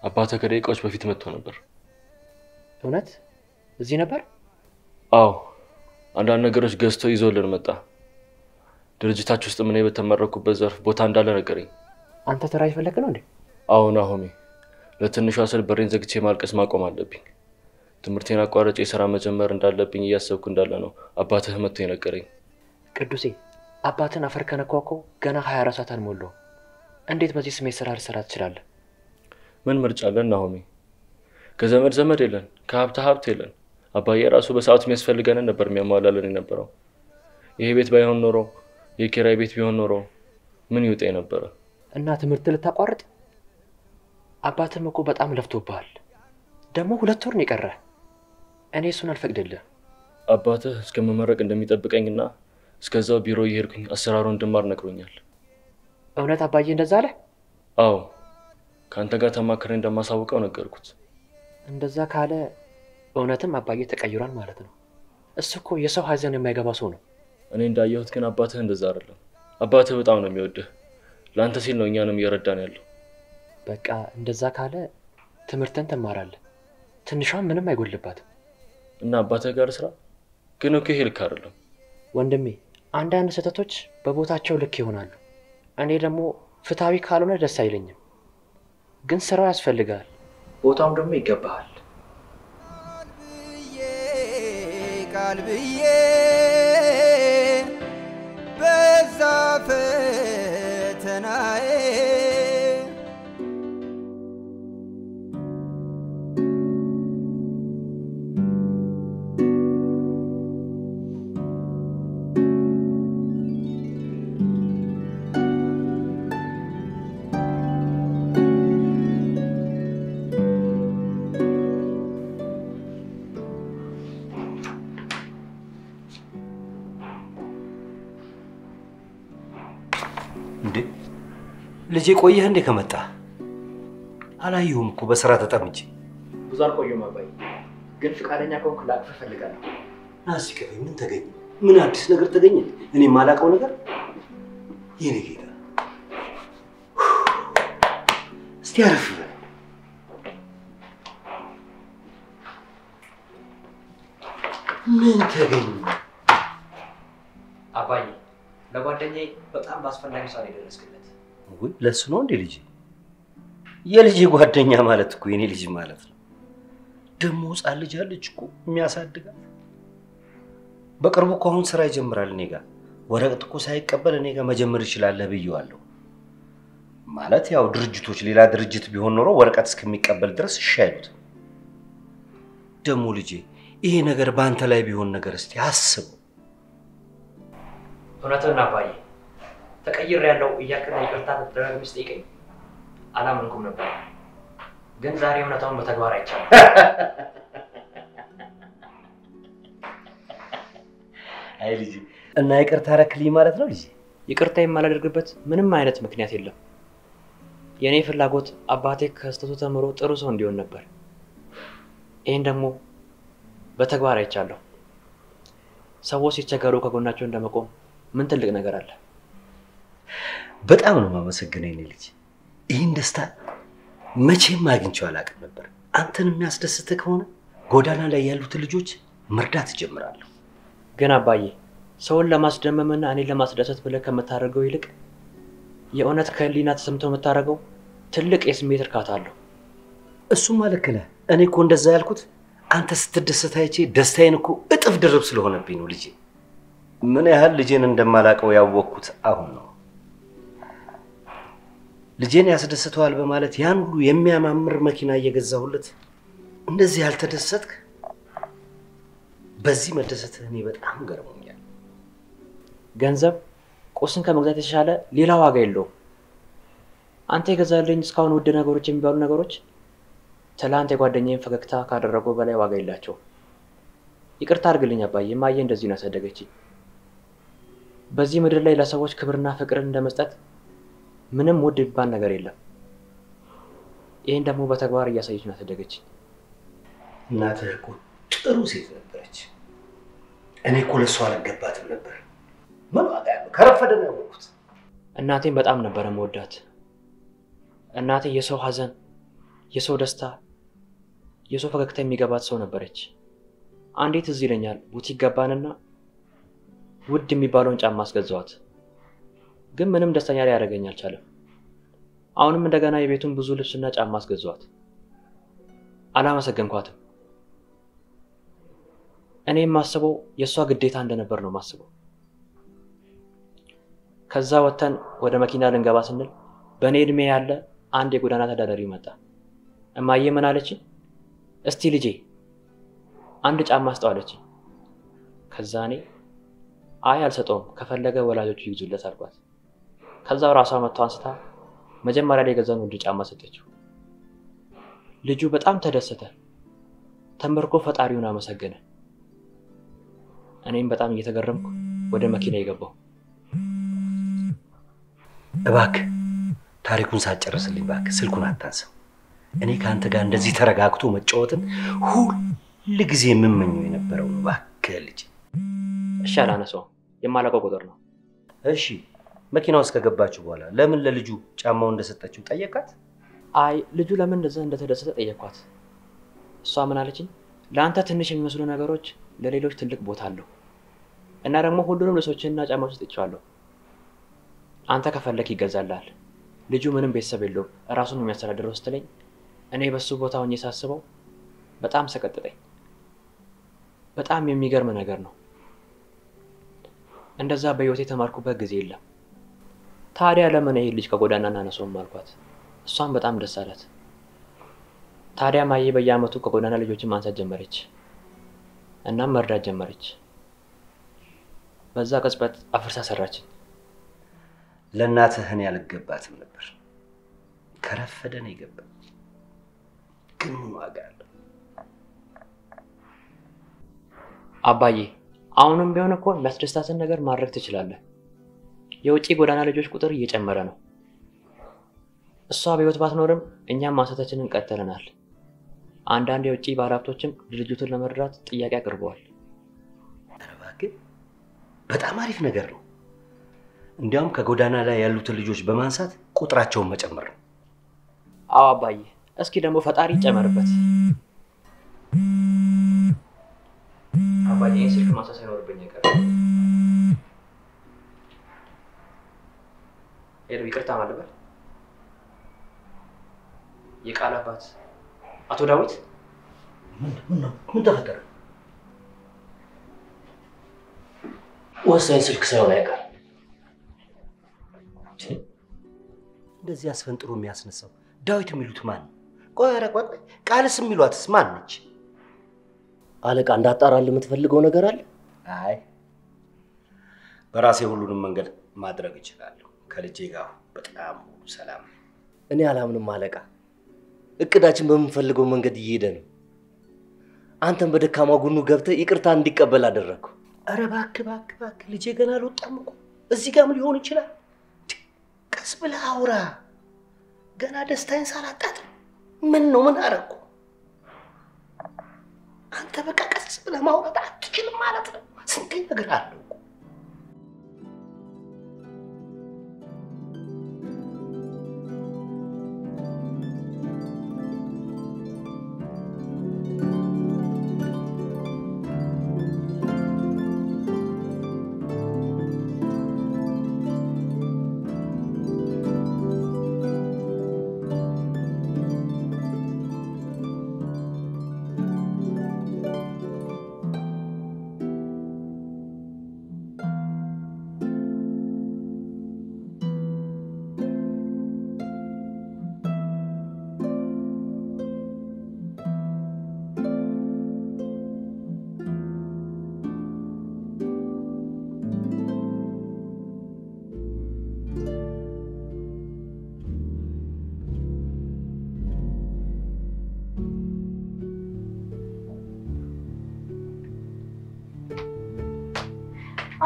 አባትህ ከደቂቃዎች በፊት መጥቶ ነበር። እውነት? እዚህ ነበር? አዎ፣ አንዳንድ ነገሮች ገዝቶ ይዞልን መጣ። ድርጅታችሁ ውስጥ ምን በተመረኩበት ዘርፍ ቦታ እንዳለ ነገረኝ። አንተ ተራ ይፈለክ ነው እንዴ? አዎ ናሆሜ፣ ለትንሿ ስል በሬን ዘግቼ ማልቀስ ማቆም አለብኝ። ትምህርቴን አቋርጬ ስራ መጀመር እንዳለብኝ እያሰብኩ እንዳለ ነው አባትህ መጥቶ የነገረኝ። ቅዱሴ፣ አባትን አፈር ከነኳኮ ገና 24 ሰዓት አልሞላው። እንዴት በዚህ ስሜት ስራ ልሰራ ትችላለህ? ምን ምርጫ አለን ናሆሜ? ከዘመድ ዘመድ የለን፣ ከሀብት ሀብት የለን። አባዬ ራሱ በሰዓቱ የሚያስፈልገንን ነበር የሚያሟላልን የነበረው። ይሄ ቤት ባይሆን ኖሮ፣ የኪራይ ቤት ቢሆን ኖሮ ምን ይውጣኝ ነበረ? እና ትምህርት ልታቋርጥ? አባትም እኮ በጣም ለፍቶብሃል። ደግሞ 2 ወር ነው የቀረህ። እኔ እሱን አልፈቅድልህ። አባትህ እስከመመረቅ እንደሚጠብቀኝና እስከዛው ቢሮ እየሄድኩኝ አሰራሩን እንድማር ነግሮኛል። እውነት አባዬ እንደዛ አለ? አዎ፣ ከአንተ ጋር ተማክሬ እንደማሳውቀው ነገርኩት። እንደዛ ካለ እውነትም አባዬ ተቀይሯል ማለት ነው። እሱ እኮ የሰው ሀዘን የማይገባ ሰው ነው። እኔ እንዳየሁት ግን አባትህ እንደዛ አይደለም። አባትህ በጣም ነው የሚወድህ። ለአንተ ሲል ነው እኛንም እየረዳን ያለው። በቃ እንደዛ ካለ ትምህርትን ትማራለህ። ትንሿም ምንም አይጎልባትም። እና አባትህ ጋር ስራ። ግን እኮ ይሄ ልክ አይደለም ወንድሜ። አንዳንድ ስህተቶች በቦታቸው ልክ ይሆናሉ። እኔ ደግሞ ፍትሃዊ ካልሆነ ደስ አይለኝም። ግን ስራው ያስፈልጋል፣ ቦታውም ደግሞ ይገባሃል። ቃል ብዬ በዛ ፈተናዬ ልጄ ቆየህ እንዴ ከመጣ? አላየሁም እኮ በስራ ተጠምጄ። ብዙ አልቆየሁም አባዬ፣ ግን ፈቃደኛ ከሆንክ ላቅፍህ እፈልጋለሁ። ናሲ ከፈኝ ምን ተገኘ? ምን አዲስ ነገር ተገኘ? እኔ የማላውቀው ነገር? የኔ ጌታ እስቲ አረፍ በል። ምን ተገኘ? አባዬ ለጓደኛዬ በጣም በአስፈላጊ ሰው ላይ ደረስክለት። ወይ ለሱ ነው እንዴ ልጅ? የልጅ ጓደኛ ማለት እኮ የኔ ልጅ ማለት ነው። ደሞ ሕፃን ልጅ አለች እኮ የሚያሳድጋት። በቅርቡ እኮ አሁን ስራ ይጀምራል እኔ ጋር። ወረቀት እኮ ሳይቀበል እኔ ጋር መጀመር ይችላል ብዬዋለሁ። ማለት ያው ድርጅቶች ሌላ ድርጅት ቢሆን ኖሮ ወረቀት እስከሚቀበል ድረስ እሺ አይሉትም። ደሞ ልጄ ይሄ ነገር ባንተ ላይ ቢሆን ነገር እስቲ አስብ። እውነትህን አባዬ፣ ተቀይሬያለሁ እያልክና ይቅርታ ብትደጋግም ስጠይቀኝ አላመንኩም ነበር። ግን ዛሬ እውነታውን በተግባር አይቻልም። አይ ልጅ እና ይቅርታ አረክልኝ ማለት ነው ልጅ? ይቅርታ የማላደርግበት ምንም አይነት ምክንያት የለም። የኔ ፍላጎት አባቴ ከስተቱ ተምሮ ጥሩ ሰው እንዲሆን ነበር። ይሄን ደግሞ በተግባር አይቻለሁ። ሰዎች ሲቸገሩ ከጎናቸው እንደመቆም ምን ትልቅ ነገር አለ? በጣም ነው የማመሰግነው የኔ ልጅ። ይሄን ደስታ መቼም አግኝቼው አላውቅም ነበር። አንተን የሚያስደስት ከሆነ ጎዳና ላይ ያሉትን ልጆች መርዳት እጀምራለሁ። ግን አባዬ ሰውን ለማስደመምና እኔን ለማስደሰት ብለህ ከምታደርገው ይልቅ የእውነት ከህሊና ተሰምቶ የምታደርገው ትልቅ የስሜት እርካታ አለው። እሱማ ልክ ነህ። እኔ እኮ እንደዛ ያልኩት አንተ ስትደሰት አይቼ ደስታዬን እኮ እጥፍ ድርብ ስለሆነብኝ ነው ልጄ። ምን ያህል ልጄን እንደማላውቀው ያወቅኩት አሁን ነው። ልጄን ያስደስተዋል በማለት ያን ሁሉ የሚያማምር መኪና እየገዛሁለት እንደዚህ ያልተደሰትክ፣ በዚህ መደሰትህ እኔ በጣም ገርሞኛል። ገንዘብ ቁስን ከመግዛት የተሻለ ሌላ ዋጋ የለውም። አንተ የገዛልኝ እስካሁን ውድ ነገሮች የሚባሉ ነገሮች ትላንት የጓደኛዬን ፈገግታ ካደረገው በላይ ዋጋ የላቸውም። ይቅርታ አድርግልኝ አባዬ፣ እማዬ እንደዚህ ነው ያሳደገችኝ። በዚህ ምድር ላይ ለሰዎች ክብርና ፍቅርን እንደመስጠት ምንም ውድ የሚባል ነገር የለም። ይሄን ደግሞ በተግባር እያሳየች ነው ያሳደገችኝ። እናትህ እኮ ጥሩ ሴት ነበረች። እኔ እኮ ለሷ አልገባትም ነበር። ምን ዋጋ ያለው? ከረፈደ ነው ያወቅሁት። እናቴን በጣም ነበር የምወዳት። እናቴ የሰው ሀዘን፣ የሰው ደስታ፣ የሰው ፈገግታ የሚገባት ሰው ነበረች። አንዴት እዚህ ይለኛል ቡቲክ ገባንና ውድ የሚባለውን ጫማ አስገዛዋት። ግን ምንም ደስተኛ ላይ ያደርገኝ አልቻለም። አሁንም እንደገና የቤቱን ብዙ ልብስና ጫማ አስገዛዋት። አላመሰገንኳትም። እኔ የማስበው የእሷ ግዴታ እንደነበር ነው የማስበው። ከዛ ወተን ወደ መኪና ልንገባ ስንል በእኔ እድሜ ያለ አንድ የጎዳና ተዳዳሪ መጣ። እማዬ ምን አለችኝ? እስቲ ልጄ አንድ ጫማ ስጠው አለችኝ። ከዛ እኔ አይ አልሰጠውም፣ ከፈለገ ወላጆቹ ይግዙለት አልኳት። ከዛው ራሷ መጥታ አንስታ መጀመሪያ ላይ የገዛውን ውድ ጫማ ሰጠችው። ልጁ በጣም ተደሰተ። ተንበርኮ ፈጣሪውን አመሰገነ። እኔም በጣም እየተገረምኩ ወደ መኪና የገባው። እባክህ ታሪኩን ሳትጨርስልኝ እባክህ ስልኩን አታንሳው። እኔ ከአንተ ጋር እንደዚህ ተረጋግቶ መጫወትን ሁል ጊዜ የምመኘው የነበረው ነው። እባክህ ልጅ። እሺ አላነሳውም፣ የማላውቀው ቁጥር ነው። እሺ መኪናው ውስጥ ከገባችሁ በኋላ ለምን ለልጁ ጫማው እንደሰጠችው ጠየቃት? አይ ልጁ ለምን እንደዛ እንደተደሰተ ጠየኳት። እሷ ምን አለችኝ? ለአንተ ትንሽ የሚመስሉ ነገሮች ለሌሎች ትልቅ ቦታ አለው እና ደግሞ ሁሉንም ልብሶችንና ጫማዎች ሰጥቼዋለሁ። አንተ ከፈለክ ይገዛልሃል። ልጁ ምንም ቤተሰብ የለውም፣ ራሱን የሚያስተዳድረው ስትለኝ እኔ በሱ ቦታ ሆኜ ሳስበው በጣም ሰቀጥጠኝ። በጣም የሚገርም ነገር ነው። እንደዛ በህይወቴ የተማርኩበት ጊዜ የለም። ታዲያ ለምን ይሄ ልጅ ከጎዳና እናነሳውም አልኳት። እሷም በጣም ደስ አላት። ታዲያ ማዬ በየአመቱ ከጎዳና ልጆችን ማንሳት ጀመረች። እናም መርዳት ጀመረች። በዛ ቅጽበት አፍርሳ ሰራችኝ። ለእናትህ እኔ አልገባትም ነበር። ከረፈደ ነው የገባኝ። ግን ምን ዋጋ አለው? አባዬ አሁንም ቢሆን እኮ የሚያስደስታትን ነገር ማድረግ ትችላለህ። የውጪ ጎዳና ልጆች ቁጥር እየጨመረ ነው። እሷ በህይወት ባትኖርም እኛም ማንሳታችንን ቀጥለናል። አንዳንድ የውጭ ባለሀብቶችም ድርጅቱን ለመርዳት ጥያቄ አቅርበዋል። ኧረ እባክህ በጣም አሪፍ ነገር ነው። እንዲያውም ከጎዳና ላይ ያሉትን ልጆች በማንሳት ቁጥራቸውን መጨመር ነው። አዎ አባዬ፣ እስኪ ደግሞ ፈጣሪ ይጨመርበት። አባዬ ስልክ ማንሳት ሳይኖርብኝ አይቀርም። ሄሎ፣ ይቅርታ ማለት የቃል አባት አቶ ዳዊት ምን ተፈጠረ? ወሳኝ ስልክ ሳይሆን አይቀር። እንደዚህ አስፈንጥሮ የሚያስነሳው ዳዊት የሚሉት ማን ነው? ቆይ ኧረ ቆይ፣ ቃልስ የሚሏትስ ማን ነች? አለቃ እንዳጣራልህ የምትፈልገው ነገር አለ? አይ በራሴ ሁሉንም መንገድ ማድረግ እችላለሁ። ከልጄ ጋር በጣም ሁሉ ሰላም። እኔ አላምንም አለቃ። እቅዳችን በምንፈልገው መንገድ እየሄደ ነው። አንተም በደካማ ጎኑ ገብተህ ይቅርታ እንዲቀበል አደረግኩ። ኧረ እባክህ ልጄ ገና አልወጣም እኮ እዚህ ጋርም ሊሆን ይችላል። ቀስ ብለህ አውራ። ገና ደስታዬን ሳላጣጥም ምን አረኩ? አንተ በቃ ቀስ ብለህ ማውራት አትችልም ማለት ነው። ስንት ነገር አለው።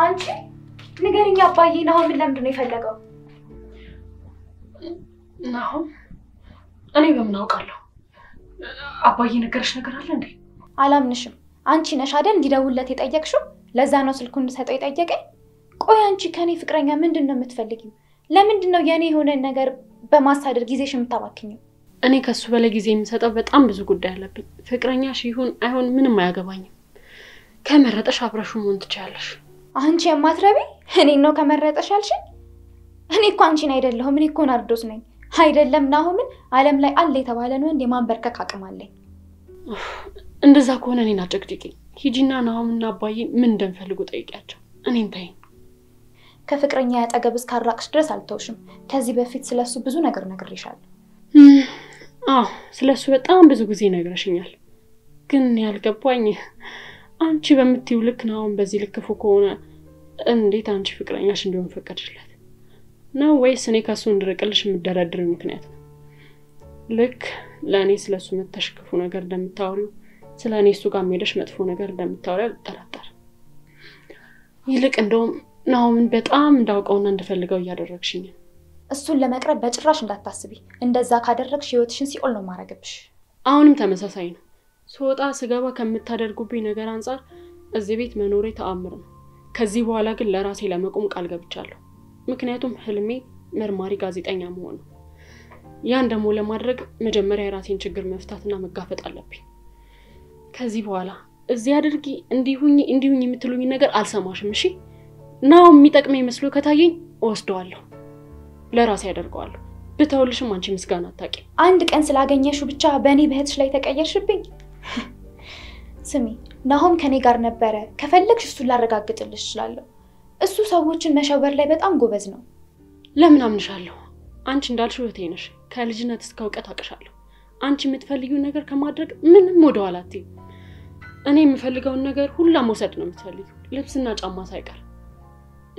አንቺ ንገሪኝ፣ አባዬ ናሆም ለምንድን ነው የፈለገው? ናሆም እኔ በምን አውቃለሁ? አባዬ ነገርሽ ነገር አለ እንዴ? አላምንሽም። አንቺ ነሽ አይደል እንዲደውልለት የጠየቅሽው? ለዛ ነው ስልኩን እንድሰጠው የጠየቀኝ። ቆይ አንቺ ከኔ ፍቅረኛ ምንድን ነው የምትፈልጊው? ለምንድን ነው የኔ የሆነ ነገር በማሳደር ጊዜሽ የምታባክኚው? እኔ ከሱ በላይ ጊዜ የምሰጠው በጣም ብዙ ጉዳይ አለብኝ። ፍቅረኛሽ ይሁን አይሁን ምንም አያገባኝም። ከመረጠሽ አብረሹ መሆን ትችያለሽ። አንቺ የማትረቢ እኔን ነው ከመረጠሽ ያልሽኝ? እኔ እኮ አንቺን አይደለሁም። እኔ እኮ ናርዶስ ነኝ። አይደለም ናሆምን ዓለም ላይ አለ የተባለን ወንድ የማንበርከክ አቅም አለኝ። እንደዛ ከሆነ እኔን አጨቅጭቂኝ። ሂጂና ናሆምና አባዬ ምን እንደምፈልጉ ጠይቂያቸው። እኔን ተይኝ። ከፍቅረኛ ያጠገብ እስካራቅሽ ድረስ አልተውሽም። ከዚህ በፊት ስለሱ ብዙ ነገር ነግሬሻለሁ። አዎ ስለሱ በጣም ብዙ ጊዜ ነግረሽኛል። ግን ያልገባኝ አንቺ በምትይው ልክ ናሆም በዚህ ልክ ክፉ ከሆነ እንዴት አንቺ ፍቅረኛሽ እንዲሆን ፈቀድሽለት ነው? ወይስ እኔ ከሱ እንድርቅልሽ የምደረድረው ምክንያት ነው? ልክ ለእኔ ስለሱ መተሽ ክፉ ነገር እንደምታወሪው ስለ እኔ እሱ ጋር ሄደሽ መጥፎ ነገር እንደምታወሪ አልጠራጠርም። ይልቅ እንደውም ናሆምን በጣም እንዳውቀውና እንድፈልገው እያደረግሽኝ። እሱን ለመቅረብ በጭራሽ እንዳታስቢ። እንደዛ ካደረግሽ ህይወትሽን ሲኦል ነው ማረገብሽ። አሁንም ተመሳሳይ ነው። ስወጣ ስገባ ከምታደርጉብኝ ነገር አንፃር እዚህ ቤት መኖሬ ተአምር ነው። ከዚህ በኋላ ግን ለራሴ ለመቆም ቃል ገብቻለሁ። ምክንያቱም ህልሜ መርማሪ ጋዜጠኛ መሆን ነው። ያን ደግሞ ለማድረግ መጀመሪያ የራሴን ችግር መፍታትና መጋፈጥ አለብኝ። ከዚህ በኋላ እዚህ አድርጊ እንዲሁኝ የምትሉኝ ነገር አልሰማሽም። እሺ? ናው የሚጠቅመኝ መስሎ ከታየኝ ወስደዋለሁ፣ ለራሴ ያደርገዋለሁ። ብተውልሽም አንቺ ምስጋና አታቂ። አንድ ቀን ስላገኘሽው ብቻ በእኔ በህትሽ ላይ ተቀየርሽብኝ። ስሚ፣ ናሆም ከኔ ጋር ነበረ። ከፈለግሽ እሱን ላረጋግጥልሽ እችላለሁ። እሱ ሰዎችን መሸወር ላይ በጣም ጎበዝ ነው። ለምን አምንሻለሁ? አንቺ እንዳልሽው እህቴ ነሽ። ከልጅነት እስከ እውቀት አቅሻለሁ። አንቺ የምትፈልጊው ነገር ከማድረግ ምንም ወደኋላ አትይም። እኔ የምፈልገውን ነገር ሁላ መውሰድ ነው የምትፈልጊው፣ ልብስና ጫማ ሳይቀር።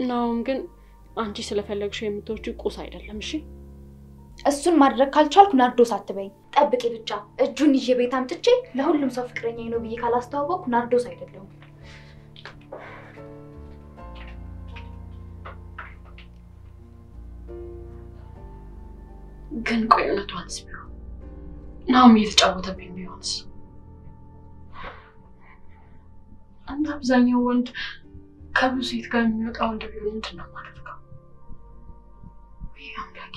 ናሆም ግን አንቺ ስለፈለግሽው የምትወጪው ቁስ አይደለም። እሺ? እሱን ማድረግ ካልቻልኩ ናርዶስ አትበይ። ጠብቂ ብቻ። እጁን ይዤ ቤት አምጥቼ ለሁሉም ሰው ፍቅረኛዬ ነው ብዬ ካላስተዋወቅኩ ናርዶስ አይደለም። ግን ቆይ እውነቷንስ ቢሆን ናሆም እየተጫወተብኝ ቢሆንስ? አንተ አብዛኛው ወንድ ከብዙ ሴት ጋር የሚወጣ ወንድ ቢሆን ምንድን ነው የማደርገው? ወይ አምላኬ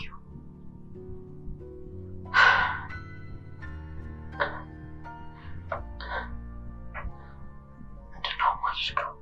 ምንድን ነው የማደርገው?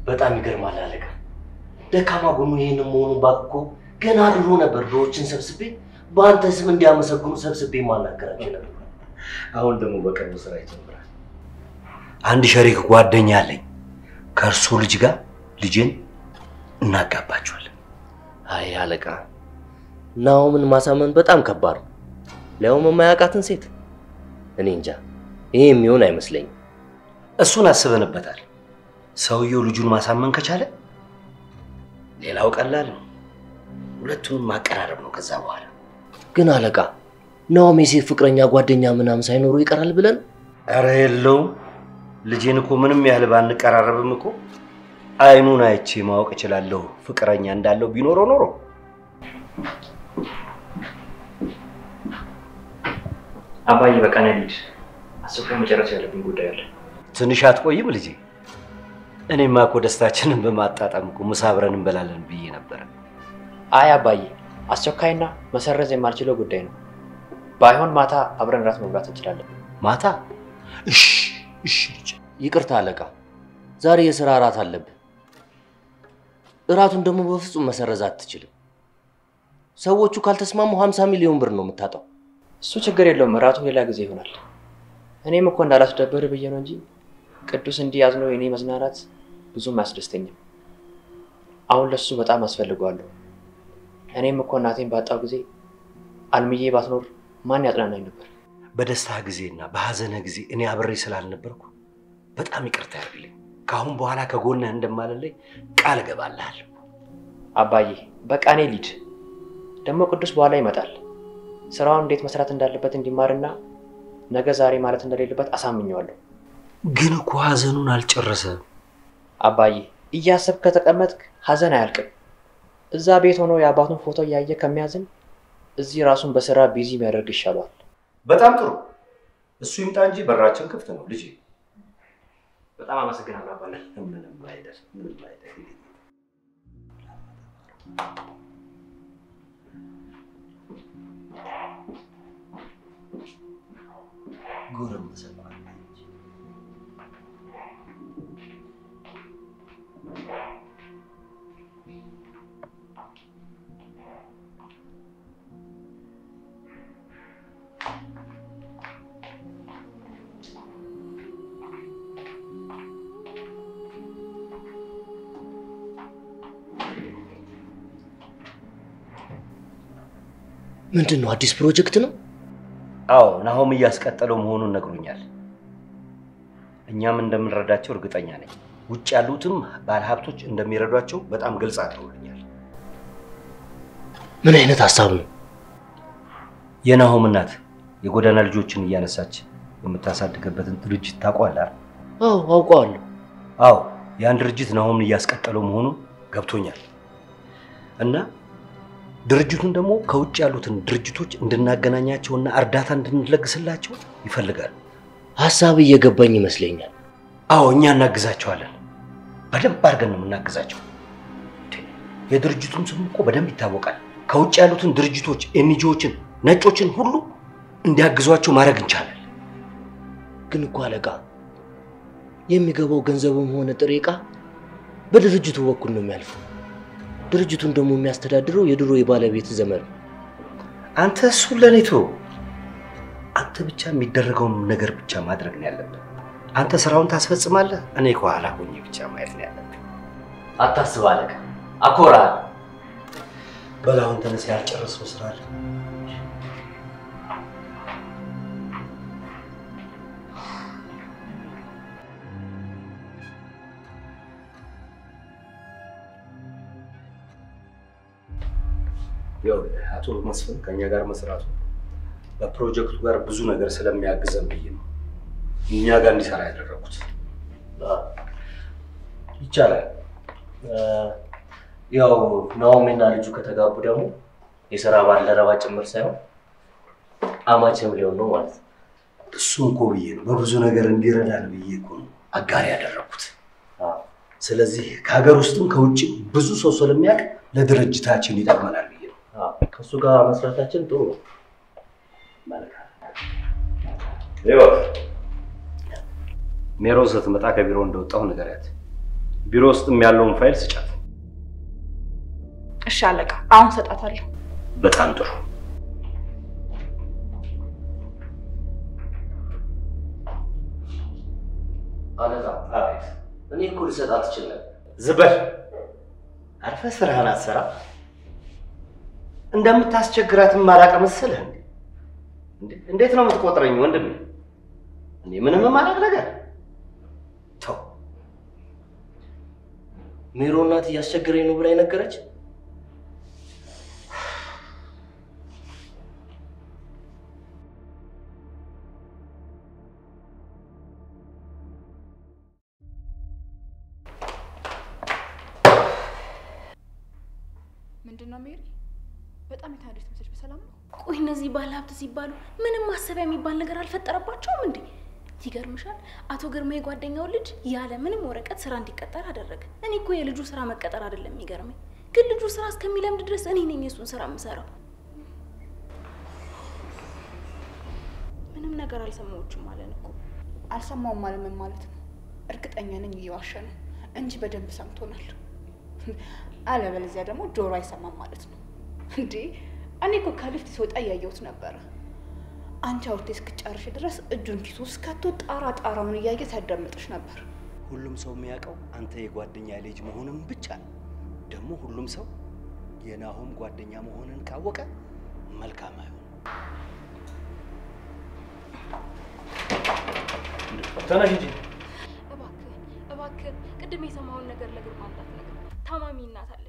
በጣም ይገርማል አለቃ። ደካማ ጎኑ ይሄን መሆኑን ባክኮ ገና ድሮ ነበር ድሮችን ሰብስቤ በአንተ ስም እንዲያመሰግኑ ሰብስቤ ማናገራቸው ነበር። አሁን ደግሞ በቅርቡ ስራ ይጀምራል። አንድ ሸሪክ ጓደኛ አለኝ። ከእርሱ ልጅ ጋር ልጄን እናጋባቸዋለን። አይ አለቃ፣ ናሆምን ማሳመን በጣም ከባድ ነው። ለያውም የማያውቃትን ሴት። እኔ እንጃ ይሄ የሚሆን አይመስለኝም። እሱን አስበንበታል። ሰውየው ልጁን ማሳመን ከቻለ ሌላው ቀላል ነው። ሁለቱንም ማቀራረብ ነው ከዛ በኋላ። ግን አለቃ ናሆም የሴት ፍቅረኛ ጓደኛ ምናምን ሳይኖሩ ይቀራል ብለን? ኧረ የለውም። ልጄን እኮ ምንም ያህል ባንቀራረብም እኮ አይኑን አይቼ ማወቅ እችላለሁ ፍቅረኛ እንዳለው ቢኖረው ኖሮ። አባዬ በቃ ነኝ ልጅ። አስፈላጊ መጨረስ ያለብኝ ጉዳይ አለ። ትንሽ አትቆይም ልጄ? እኔማ እኮ ደስታችንን በማጣጣም እኮ ምሳ አብረን እንበላለን ብዬ ነበር። አይ አባዬ፣ አስቸኳይና መሰረዝ የማልችለው ጉዳይ ነው። ባይሆን ማታ አብረን ራት መብላት እንችላለን። ማታ? እሺ ልጅ። ይቅርታ አለቃ፣ ዛሬ የሥራ ራት አለብን። እራቱን ደግሞ በፍጹም መሰረዝ አትችልም። ሰዎቹ ካልተስማሙ 50 ሚሊዮን ብር ነው የምታጣው። እሱ ችግር የለውም፣ እራቱ ሌላ ጊዜ ይሆናል። እኔም እኮ እንዳላስደብር ብዬ ነው እንጂ ቅዱስ እንዲያዝነው የኔ መዝናናት ብዙም አያስደስተኝም። አሁን ለሱ በጣም አስፈልገዋለሁ። እኔም እኮ እናቴን ባጣው ጊዜ አልምዬ ባትኖር ማን ያጽናናኝ ነበር? በደስታ ጊዜና በሐዘነ ጊዜ እኔ አብሬ ስላልነበርኩ በጣም ይቅርታ ያርግልኝ። ካሁን በኋላ ከጎንህ እንደማልለይ ቃል እገባልሃለሁ። አባዬ በቃ እኔ ልሂድ። ደግሞ ቅዱስ በኋላ ይመጣል። ስራውን እንዴት መስራት እንዳለበት እንዲማርና ነገ ዛሬ ማለት እንደሌለበት አሳምኘዋለሁ። ግን እኮ ሐዘኑን አልጨረሰም። አባዬ እያሰብክ ከተቀመጥክ ሐዘን አያልቅም። እዛ ቤት ሆኖ የአባቱን ፎቶ እያየ ከሚያዝን እዚህ ራሱን በስራ ቢዚ የሚያደርግ ይሻላል። በጣም ጥሩ። እሱ ይምጣ እንጂ በራችን ክፍት ነው ልጄ። በጣም አመሰግናለሁ አባዬ። ምንም አይደል። ጎረምሳ ምንድነው? አዲስ ፕሮጀክት ነው? አዎ፣ ናሆም እያስቀጠለው መሆኑን ነግሮኛል። እኛም እንደምንረዳቸው እርግጠኛ ነኝ። ውጭ ያሉትም ባለሀብቶች እንደሚረዷቸው በጣም ግልጽ አድርገውልኛል። ምን አይነት ሐሳብ ነው? የናሆም እናት የጎዳና ልጆችን እያነሳች የምታሳድግበትን ድርጅት ታውቀዋለህ? አዎ አውቀዋለሁ። አዎ ያን ድርጅት ናሆምን እያስቀጠለው መሆኑን ገብቶኛል። እና ድርጅቱን ደግሞ ከውጭ ያሉትን ድርጅቶች እንድናገናኛቸውና እርዳታ እንድንለግስላቸው ይፈልጋሉ። ሐሳብ እየገባኝ ይመስለኛል። አዎ እኛ እናግዛቸዋለን። በደንብ አድርገን ነው የምናግዛቸው። የድርጅቱን ስም እኮ በደንብ ይታወቃል። ከውጭ ያሉትን ድርጅቶች፣ ኤንጂኦችን፣ ነጮችን ሁሉ እንዲያግዟቸው ማድረግ እንችላለን። ግን እኮ አለቃ የሚገባው ገንዘብም ሆነ ጥሬ ዕቃ በድርጅቱ በኩል ነው የሚያልፈው። ድርጅቱን ደግሞ የሚያስተዳድረው የድሮ የባለቤት ዘመድ ነው። አንተ እሱን ለኔ ተው። አንተ ብቻ የሚደረገውን ነገር ብቻ ማድረግ ነው ያለብህ። አንተ ስራውን ታስፈጽማለህ፣ እኔ ከኋላ ሆኜ ብቻ ማየት ነው ያለብህ። አታስብ አለቃ፣ አኮራለሁ። በላውን ተነስ፣ ያልጨረስነው ስራ አለ። ያው አቶ መስፍን ከኛ ጋር መስራቱ በፕሮጀክቱ ጋር ብዙ ነገር ስለሚያግዘን ብዬ ነው እኛ ጋር እንዲሰራ ያደረኩት። ይቻላል። ያው ናኦሚና ልጁ ከተጋቡ ደግሞ የሥራ ባልደረባ ጭምር ሳይሆን አማችም ሊሆን ነው ማለት ነው። እሱም እኮ ብዬ ነው በብዙ ነገር እንዲረዳን ብዬ እኮ ነው አጋር ያደረኩት። ስለዚህ ከሀገር ውስጥም ከውጭ ብዙ ሰው ስለሚያውቅ ለድርጅታችን ይጠቅመናል ብዬ ነው። ከሱ ጋር መስራታችን ጥሩ ነው። መልካም። ይኸው ሜሮን ስትመጣ ከቢሮ እንደወጣሁ ንገሪያት። ቢሮ ውስጥም ያለውን ፋይል ስጫት። እሺ አለቃ፣ አሁን ሰጣታለሁ። በጣም ጥሩ። አለቃ፣ አቤት። እኔ እኮ ልሰጣት እችላለሁ። ዝም በል። አርፈህ ስራህን አትሰራ። እንደምታስቸግራትም ማላውቅ መሰለህ እንዴ? እንዴት ነው የምትቆጥረኝ ወንድሜ? እኔ ምንም ማላውቅ ነገር ተው። ሜሮ እናት እያስቸገረኝ ነው ብላ ነገረች። ምንድነው ሜሪ? በጣም የታደሰ መሰለሽ። በሰላም ነው? ቆይ እነዚህ ባለሀብት ሲባሉ ምንም ማሰቢያ የሚባል ነገር አልፈጠረባቸውም እንዴ? ይገርምሻል፣ አቶ ግርማ የጓደኛው ልጅ ያለ ምንም ወረቀት ስራ እንዲቀጠር አደረገ። እኔ እኮ የልጁ ስራ መቀጠር አይደለም የሚገርመኝ፣ ግን ልጁ ስራ እስከሚለምድ ድረስ እኔ ነኝ የሱን ስራ የምሰራው። ምንም ነገር አልሰማዎችም ማለት እኮ። አልሰማውም ማለት ምን ማለት ነው? እርግጠኛ ነኝ እየዋሸ ነው እንጂ በደንብ ሰምቶናል። አለበለዚያ ደግሞ ጆሮ አይሰማም ማለት ነው እንዴ? እኔ እኮ ከሊፍት ሲወጣ እያየሁት ነበረ። አንቺ አውርቴ እስክትጨርሽ ድረስ እጁን ኪሱ ውስጥ ከቶ ጣራውን እያየ ሲያዳምጥሽ ነበር። ሁሉም ሰው የሚያውቀው አንተ የጓደኛ ልጅ መሆንን ብቻ ነው። ደግሞ ሁሉም ሰው የናሆም ጓደኛ መሆንን ካወቀ መልካም አይሆን። ተነሽ እንጂ እባክህ ቅድም የሰማውን ነገር ለግርማ እንዳትነግር። ታማሚ እናት አለች።